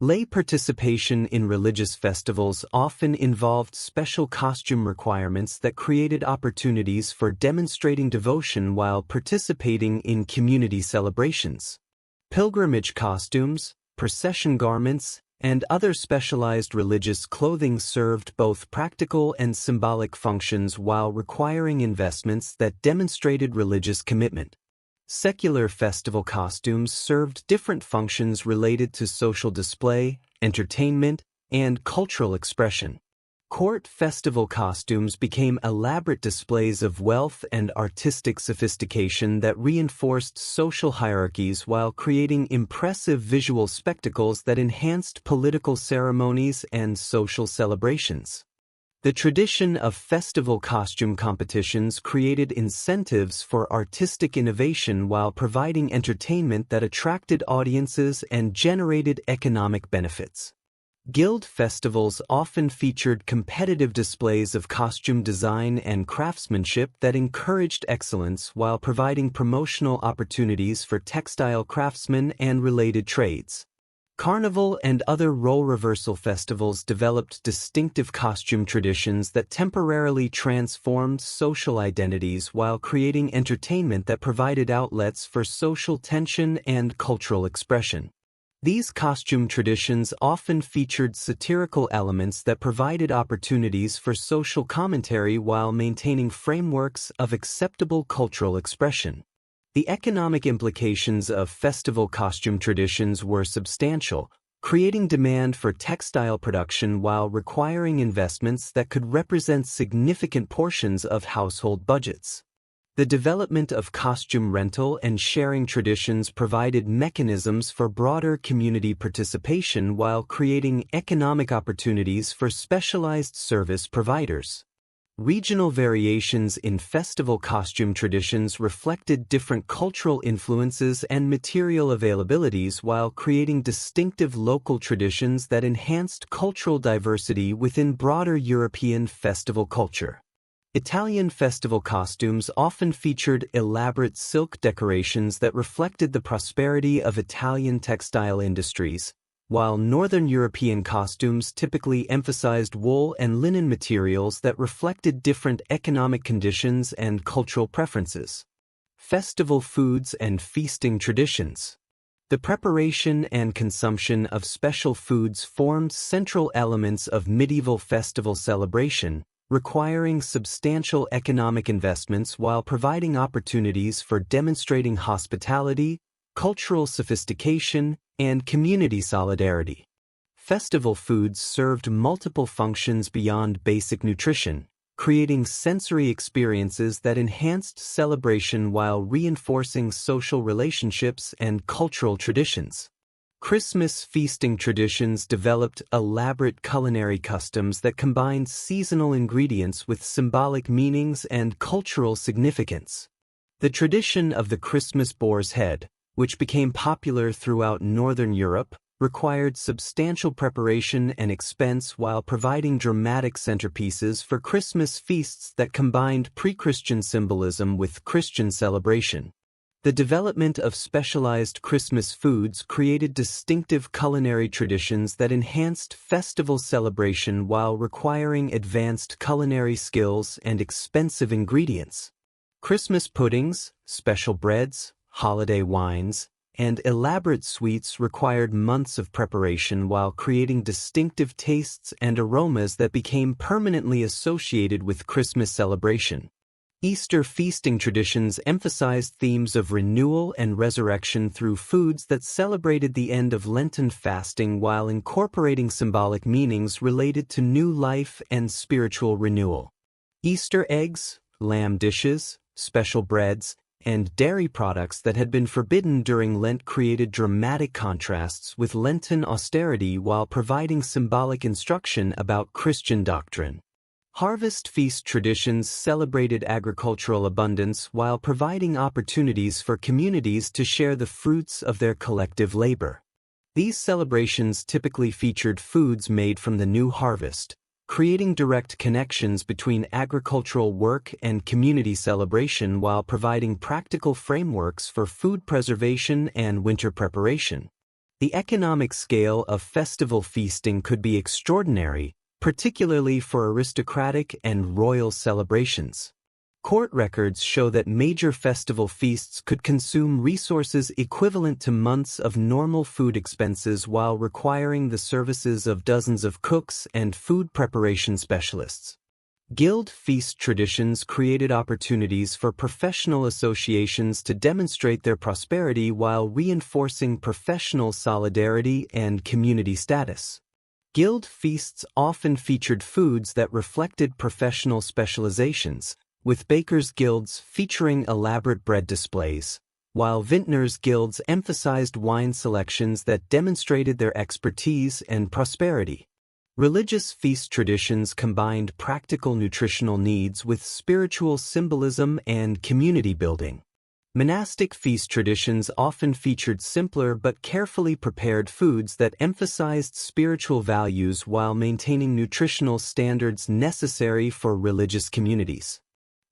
Lay participation in religious festivals often involved special costume requirements that created opportunities for demonstrating devotion while participating in community celebrations. Pilgrimage costumes, procession garments, and other specialized religious clothing served both practical and symbolic functions while requiring investments that demonstrated religious commitment. Secular festival costumes served different functions related to social display, entertainment, and cultural expression. Court festival costumes became elaborate displays of wealth and artistic sophistication that reinforced social hierarchies while creating impressive visual spectacles that enhanced political ceremonies and social celebrations. The tradition of festival costume competitions created incentives for artistic innovation while providing entertainment that attracted audiences and generated economic benefits. Guild festivals often featured competitive displays of costume design and craftsmanship that encouraged excellence while providing promotional opportunities for textile craftsmen and related trades. Carnival and other role reversal festivals developed distinctive costume traditions that temporarily transformed social identities while creating entertainment that provided outlets for social tension and cultural expression. These costume traditions often featured satirical elements that provided opportunities for social commentary while maintaining frameworks of acceptable cultural expression. The economic implications of festival costume traditions were substantial, creating demand for textile production while requiring investments that could represent significant portions of household budgets. The development of costume rental and sharing traditions provided mechanisms for broader community participation while creating economic opportunities for specialized service providers. Regional variations in festival costume traditions reflected different cultural influences and material availabilities while creating distinctive local traditions that enhanced cultural diversity within broader European festival culture. Italian festival costumes often featured elaborate silk decorations that reflected the prosperity of Italian textile industries, while Northern European costumes typically emphasized wool and linen materials that reflected different economic conditions and cultural preferences. Festival foods and feasting traditions. The preparation and consumption of special foods formed central elements of medieval festival celebration, requiring substantial economic investments while providing opportunities for demonstrating hospitality, cultural sophistication, and community solidarity. Festival foods served multiple functions beyond basic nutrition, creating sensory experiences that enhanced celebration while reinforcing social relationships and cultural traditions. Christmas feasting traditions developed elaborate culinary customs that combined seasonal ingredients with symbolic meanings and cultural significance. The tradition of the Christmas boar's head, which became popular throughout Northern Europe, required substantial preparation and expense while providing dramatic centerpieces for Christmas feasts that combined pre-Christian symbolism with Christian celebration. The development of specialized Christmas foods created distinctive culinary traditions that enhanced festival celebration while requiring advanced culinary skills and expensive ingredients. Christmas puddings, special breads, holiday wines, and elaborate sweets required months of preparation while creating distinctive tastes and aromas that became permanently associated with Christmas celebration. Easter feasting traditions emphasized themes of renewal and resurrection through foods that celebrated the end of Lenten fasting while incorporating symbolic meanings related to new life and spiritual renewal. Easter eggs, lamb dishes, special breads, and dairy products that had been forbidden during Lent created dramatic contrasts with Lenten austerity while providing symbolic instruction about Christian doctrine. Harvest feast traditions celebrated agricultural abundance while providing opportunities for communities to share the fruits of their collective labor. These celebrations typically featured foods made from the new harvest, creating direct connections between agricultural work and community celebration while providing practical frameworks for food preservation and winter preparation. The economic scale of festival feasting could be extraordinary, particularly for aristocratic and royal celebrations. Court records show that major festival feasts could consume resources equivalent to months of normal food expenses while requiring the services of dozens of cooks and food preparation specialists. Guild feast traditions created opportunities for professional associations to demonstrate their prosperity while reinforcing professional solidarity and community status. Guild feasts often featured foods that reflected professional specializations, with bakers' guilds featuring elaborate bread displays, while vintners' guilds emphasized wine selections that demonstrated their expertise and prosperity. Religious feast traditions combined practical nutritional needs with spiritual symbolism and community building. Monastic feast traditions often featured simpler but carefully prepared foods that emphasized spiritual values while maintaining nutritional standards necessary for religious communities.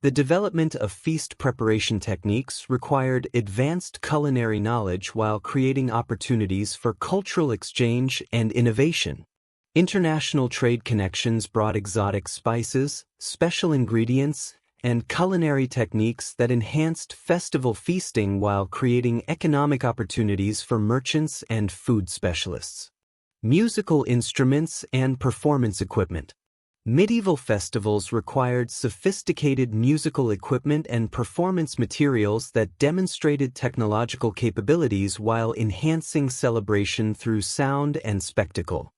The development of feast preparation techniques required advanced culinary knowledge while creating opportunities for cultural exchange and innovation. International trade connections brought exotic spices, special ingredients, and culinary techniques that enhanced festival feasting while creating economic opportunities for merchants and food specialists. Musical instruments and performance equipment. Medieval festivals required sophisticated musical equipment and performance materials that demonstrated technological capabilities while enhancing celebration through sound and spectacle.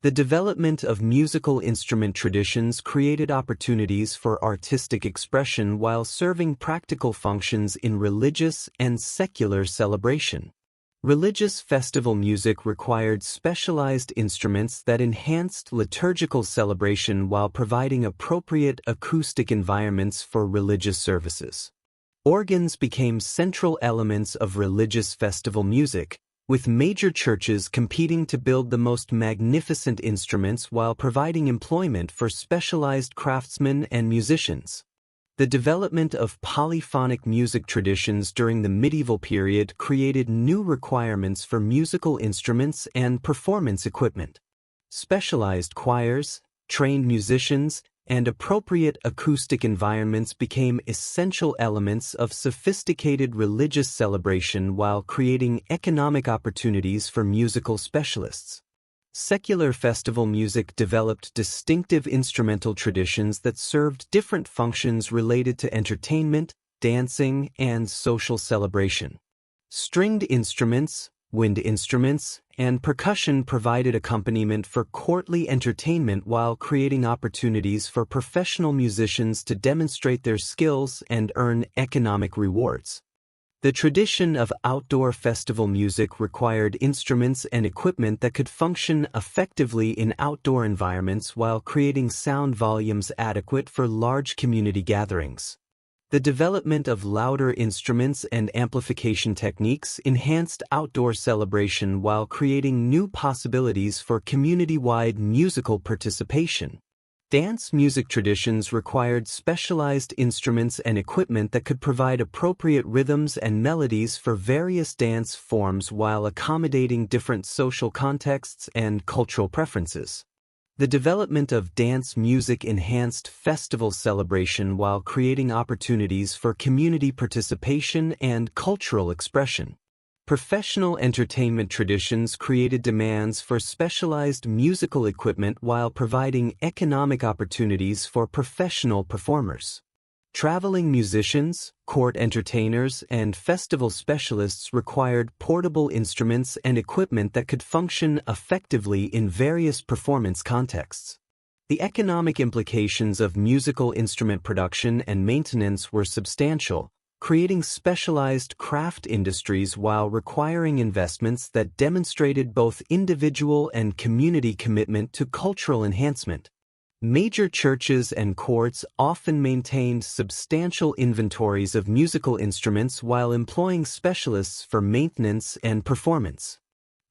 The development of musical instrument traditions created opportunities for artistic expression while serving practical functions in religious and secular celebration. Religious festival music required specialized instruments that enhanced liturgical celebration while providing appropriate acoustic environments for religious services. Organs became central elements of religious festival music, with major churches competing to build the most magnificent instruments while providing employment for specialized craftsmen and musicians. The development of polyphonic music traditions during the medieval period created new requirements for musical instruments and performance equipment. Specialized choirs, trained musicians, and appropriate acoustic environments became essential elements of sophisticated religious celebration while creating economic opportunities for musical specialists. Secular festival music developed distinctive instrumental traditions that served different functions related to entertainment, dancing, and social celebration. Stringed instruments, wind instruments, and percussion provided accompaniment for courtly entertainment while creating opportunities for professional musicians to demonstrate their skills and earn economic rewards. The tradition of outdoor festival music required instruments and equipment that could function effectively in outdoor environments while creating sound volumes adequate for large community gatherings. The development of louder instruments and amplification techniques enhanced outdoor celebration while creating new possibilities for community-wide musical participation. Dance music traditions required specialized instruments and equipment that could provide appropriate rhythms and melodies for various dance forms while accommodating different social contexts and cultural preferences. The development of dance music enhanced festival celebration while creating opportunities for community participation and cultural expression. Professional entertainment traditions created demands for specialized musical equipment while providing economic opportunities for professional performers. Traveling musicians, court entertainers, and festival specialists required portable instruments and equipment that could function effectively in various performance contexts. The economic implications of musical instrument production and maintenance were substantial, creating specialized craft industries while requiring investments that demonstrated both individual and community commitment to cultural enhancement. Major churches and courts often maintained substantial inventories of musical instruments while employing specialists for maintenance and performance.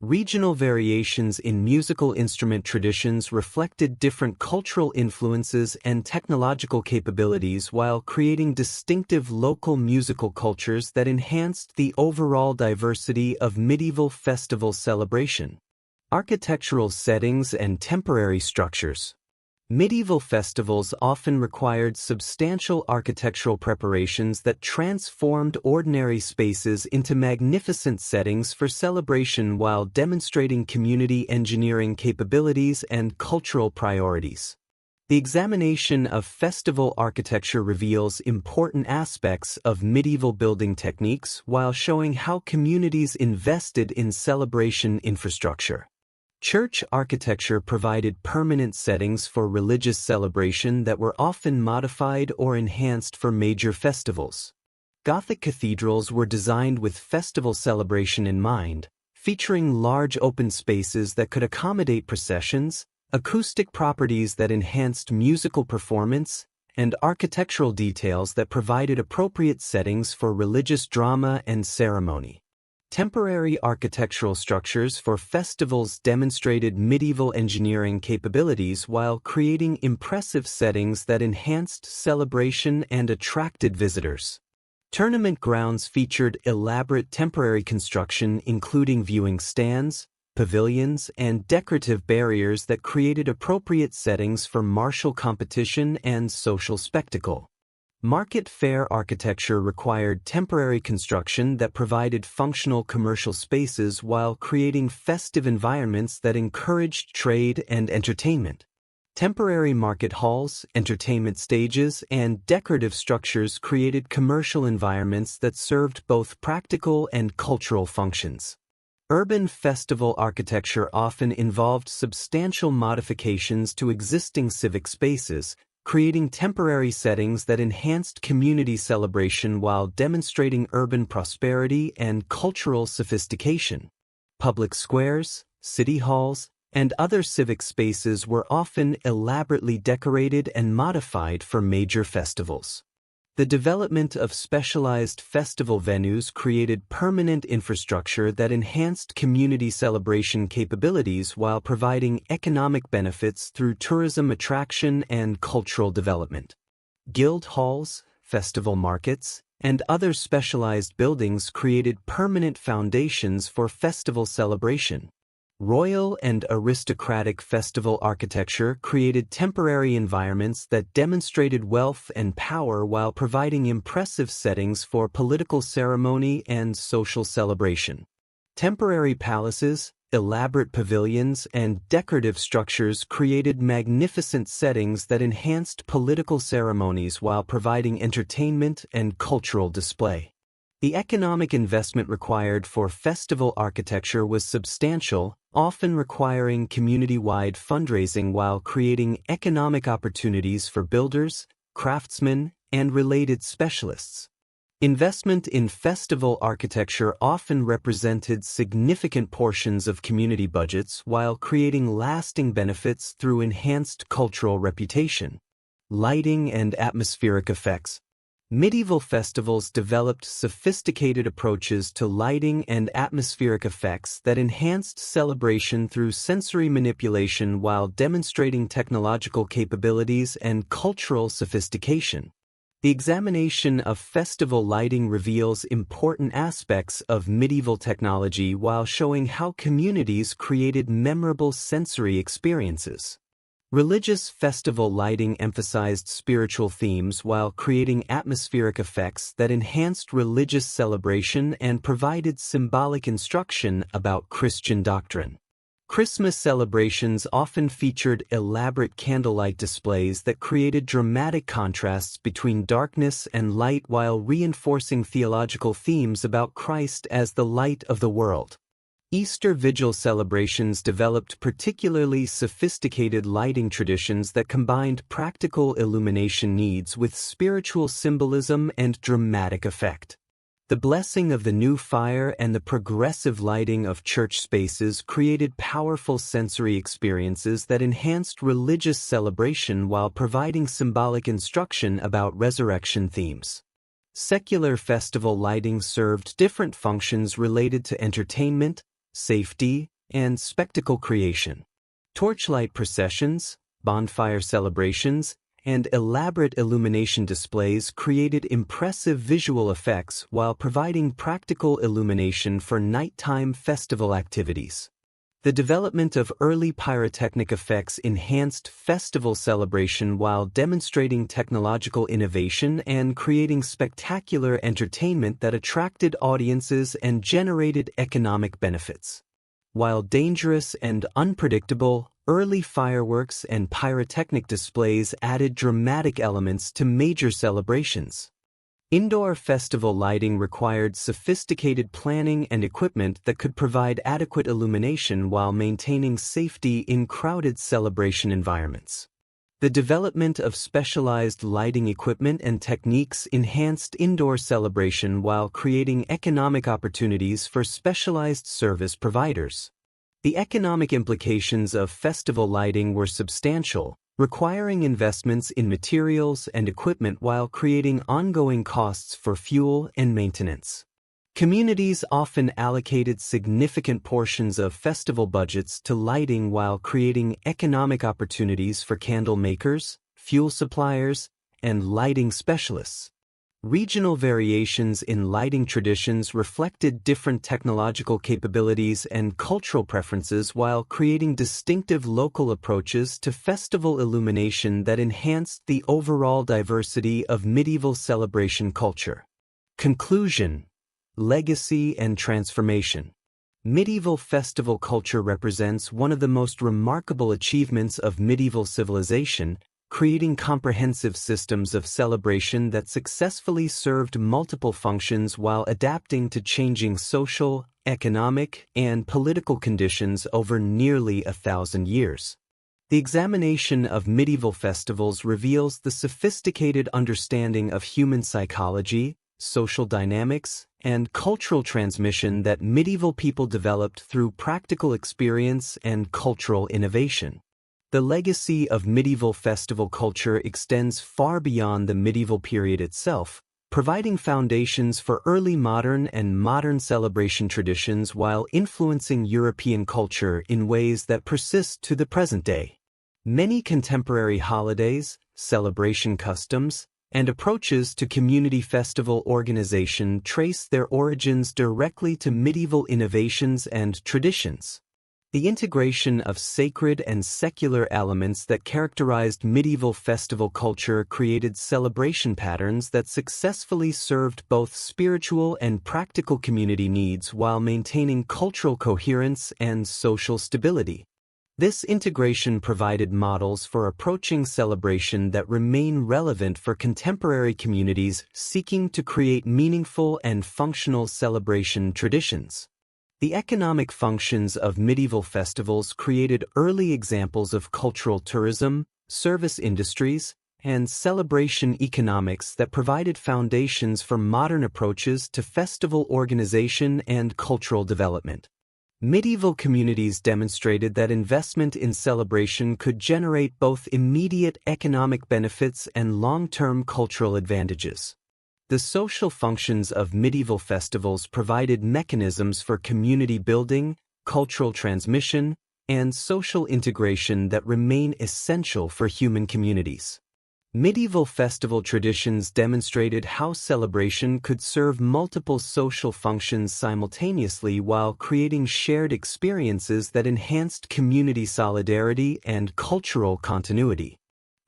Regional variations in musical instrument traditions reflected different cultural influences and technological capabilities while creating distinctive local musical cultures that enhanced the overall diversity of medieval festival celebration. Architectural settings and temporary structures. Medieval festivals often required substantial architectural preparations that transformed ordinary spaces into magnificent settings for celebration while demonstrating community engineering capabilities and cultural priorities. The examination of festival architecture reveals important aspects of medieval building techniques while showing how communities invested in celebration infrastructure. Church architecture provided permanent settings for religious celebration that were often modified or enhanced for major festivals. Gothic cathedrals were designed with festival celebration in mind, featuring large open spaces that could accommodate processions, acoustic properties that enhanced musical performance, and architectural details that provided appropriate settings for religious drama and ceremony. Temporary architectural structures for festivals demonstrated medieval engineering capabilities while creating impressive settings that enhanced celebration and attracted visitors. Tournament grounds featured elaborate temporary construction including viewing stands, pavilions, and decorative barriers that created appropriate settings for martial competition and social spectacle. Market fair architecture required temporary construction that provided functional commercial spaces while creating festive environments that encouraged trade and entertainment. Temporary market halls, entertainment stages, and decorative structures created commercial environments that served both practical and cultural functions. Urban festival architecture often involved substantial modifications to existing civic spaces, creating temporary settings that enhanced community celebration while demonstrating urban prosperity and cultural sophistication. Public squares, city halls, and other civic spaces were often elaborately decorated and modified for major festivals. The development of specialized festival venues created permanent infrastructure that enhanced community celebration capabilities while providing economic benefits through tourism attraction and cultural development. Guild halls, festival markets, and other specialized buildings created permanent foundations for festival celebration. Royal and aristocratic festival architecture created temporary environments that demonstrated wealth and power while providing impressive settings for political ceremony and social celebration. Temporary palaces, elaborate pavilions, and decorative structures created magnificent settings that enhanced political ceremonies while providing entertainment and cultural display. The economic investment required for festival architecture was substantial, often requiring community-wide fundraising while creating economic opportunities for builders, craftsmen, and related specialists. Investment in festival architecture often represented significant portions of community budgets while creating lasting benefits through enhanced cultural reputation. Lighting and atmospheric effects. Medieval festivals developed sophisticated approaches to lighting and atmospheric effects that enhanced celebration through sensory manipulation while demonstrating technological capabilities and cultural sophistication. The examination of festival lighting reveals important aspects of medieval technology while showing how communities created memorable sensory experiences. Religious festival lighting emphasized spiritual themes while creating atmospheric effects that enhanced religious celebration and provided symbolic instruction about Christian doctrine. Christmas celebrations often featured elaborate candlelight displays that created dramatic contrasts between darkness and light while reinforcing theological themes about Christ as the light of the world. Easter Vigil celebrations developed particularly sophisticated lighting traditions that combined practical illumination needs with spiritual symbolism and dramatic effect. The blessing of the new fire and the progressive lighting of church spaces created powerful sensory experiences that enhanced religious celebration while providing symbolic instruction about resurrection themes. Secular festival lighting served different functions related to entertainment, safety, and spectacle creation. Torchlight processions, bonfire celebrations, and elaborate illumination displays created impressive visual effects while providing practical illumination for nighttime festival activities. The development of early pyrotechnic effects enhanced festival celebration while demonstrating technological innovation and creating spectacular entertainment that attracted audiences and generated economic benefits. While dangerous and unpredictable, early fireworks and pyrotechnic displays added dramatic elements to major celebrations. Indoor festival lighting required sophisticated planning and equipment that could provide adequate illumination while maintaining safety in crowded celebration environments. The development of specialized lighting equipment and techniques enhanced indoor celebration while creating economic opportunities for specialized service providers. The economic implications of festival lighting were substantial, requiring investments in materials and equipment while creating ongoing costs for fuel and maintenance. Communities often allocated significant portions of festival budgets to lighting while creating economic opportunities for candle makers, fuel suppliers, and lighting specialists. Regional variations in lighting traditions reflected different technological capabilities and cultural preferences while creating distinctive local approaches to festival illumination that enhanced the overall diversity of medieval celebration culture. Conclusion: Legacy and transformation. Medieval festival culture represents one of the most remarkable achievements of medieval civilization, creating comprehensive systems of celebration that successfully served multiple functions while adapting to changing social, economic, and political conditions over nearly 1,000 years. The examination of medieval festivals reveals the sophisticated understanding of human psychology, social dynamics, and cultural transmission that medieval people developed through practical experience and cultural innovation. The legacy of medieval festival culture extends far beyond the medieval period itself, providing foundations for early modern and modern celebration traditions while influencing European culture in ways that persist to the present day. Many contemporary holidays, celebration customs, and approaches to community festival organization trace their origins directly to medieval innovations and traditions. The integration of sacred and secular elements that characterized medieval festival culture created celebration patterns that successfully served both spiritual and practical community needs while maintaining cultural coherence and social stability. This integration provided models for approaching celebration that remain relevant for contemporary communities seeking to create meaningful and functional celebration traditions. The economic functions of medieval festivals created early examples of cultural tourism, service industries, and celebration economics that provided foundations for modern approaches to festival organization and cultural development. Medieval communities demonstrated that investment in celebration could generate both immediate economic benefits and long-term cultural advantages. The social functions of medieval festivals provided mechanisms for community building, cultural transmission, and social integration that remain essential for human communities. Medieval festival traditions demonstrated how celebration could serve multiple social functions simultaneously while creating shared experiences that enhanced community solidarity and cultural continuity.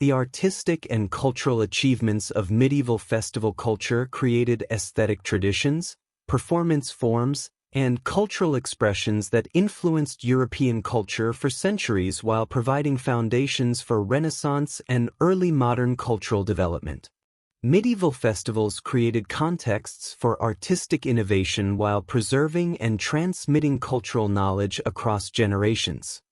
The artistic and cultural achievements of medieval festival culture created aesthetic traditions, performance forms, and cultural expressions that influenced European culture for centuries while providing foundations for Renaissance and early modern cultural development. Medieval festivals created contexts for artistic innovation while preserving and transmitting cultural knowledge across generations.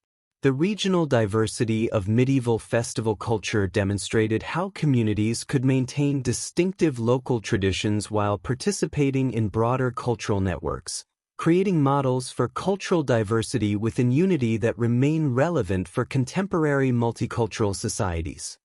The regional diversity of medieval festival culture demonstrated how communities could maintain distinctive local traditions while participating in broader cultural networks, creating models for cultural diversity within unity that remain relevant for contemporary multicultural societies.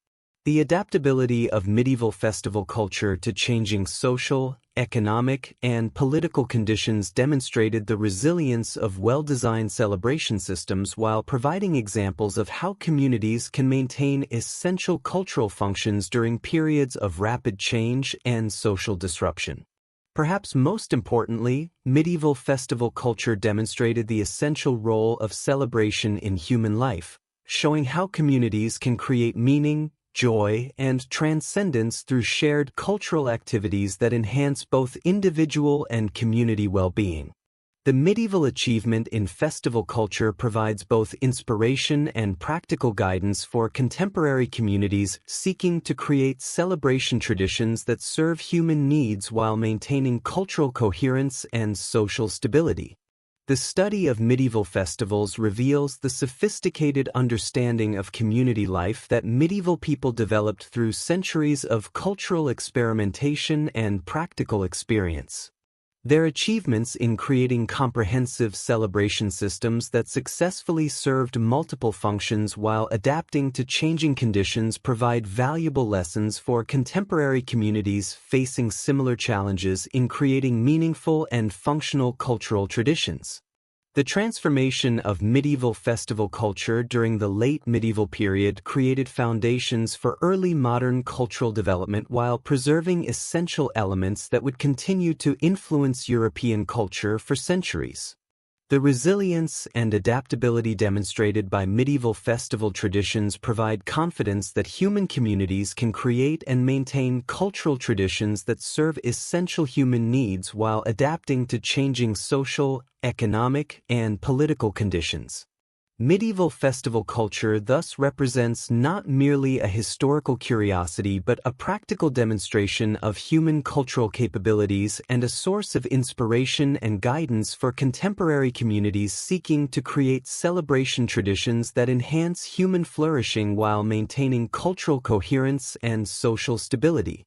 The adaptability of medieval festival culture to changing social, economic, and political conditions demonstrated the resilience of well-designed celebration systems while providing examples of how communities can maintain essential cultural functions during periods of rapid change and social disruption. Perhaps most importantly, medieval festival culture demonstrated the essential role of celebration in human life, showing how communities can create meaning, joy, and transcendence through shared cultural activities that enhance both individual and community well-being. The medieval achievement in festival culture provides both inspiration and practical guidance for contemporary communities seeking to create celebration traditions that serve human needs while maintaining cultural coherence and social stability. The study of medieval festivals reveals the sophisticated understanding of community life that medieval people developed through centuries of cultural experimentation and practical experience. Their achievements in creating comprehensive celebration systems that successfully served multiple functions while adapting to changing conditions provide valuable lessons for contemporary communities facing similar challenges in creating meaningful and functional cultural traditions. The transformation of medieval festival culture during the late medieval period created foundations for early modern cultural development while preserving essential elements that would continue to influence European culture for centuries. The resilience and adaptability demonstrated by medieval festival traditions provide confidence that human communities can create and maintain cultural traditions that serve essential human needs while adapting to changing social, economic, and political conditions. Medieval festival culture thus represents not merely a historical curiosity but a practical demonstration of human cultural capabilities and a source of inspiration and guidance for contemporary communities seeking to create celebration traditions that enhance human flourishing while maintaining cultural coherence and social stability.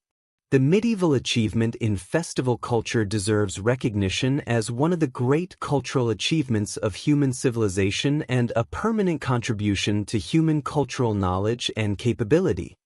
The medieval achievement in festival culture deserves recognition as one of the great cultural achievements of human civilization and a permanent contribution to human cultural knowledge and capability.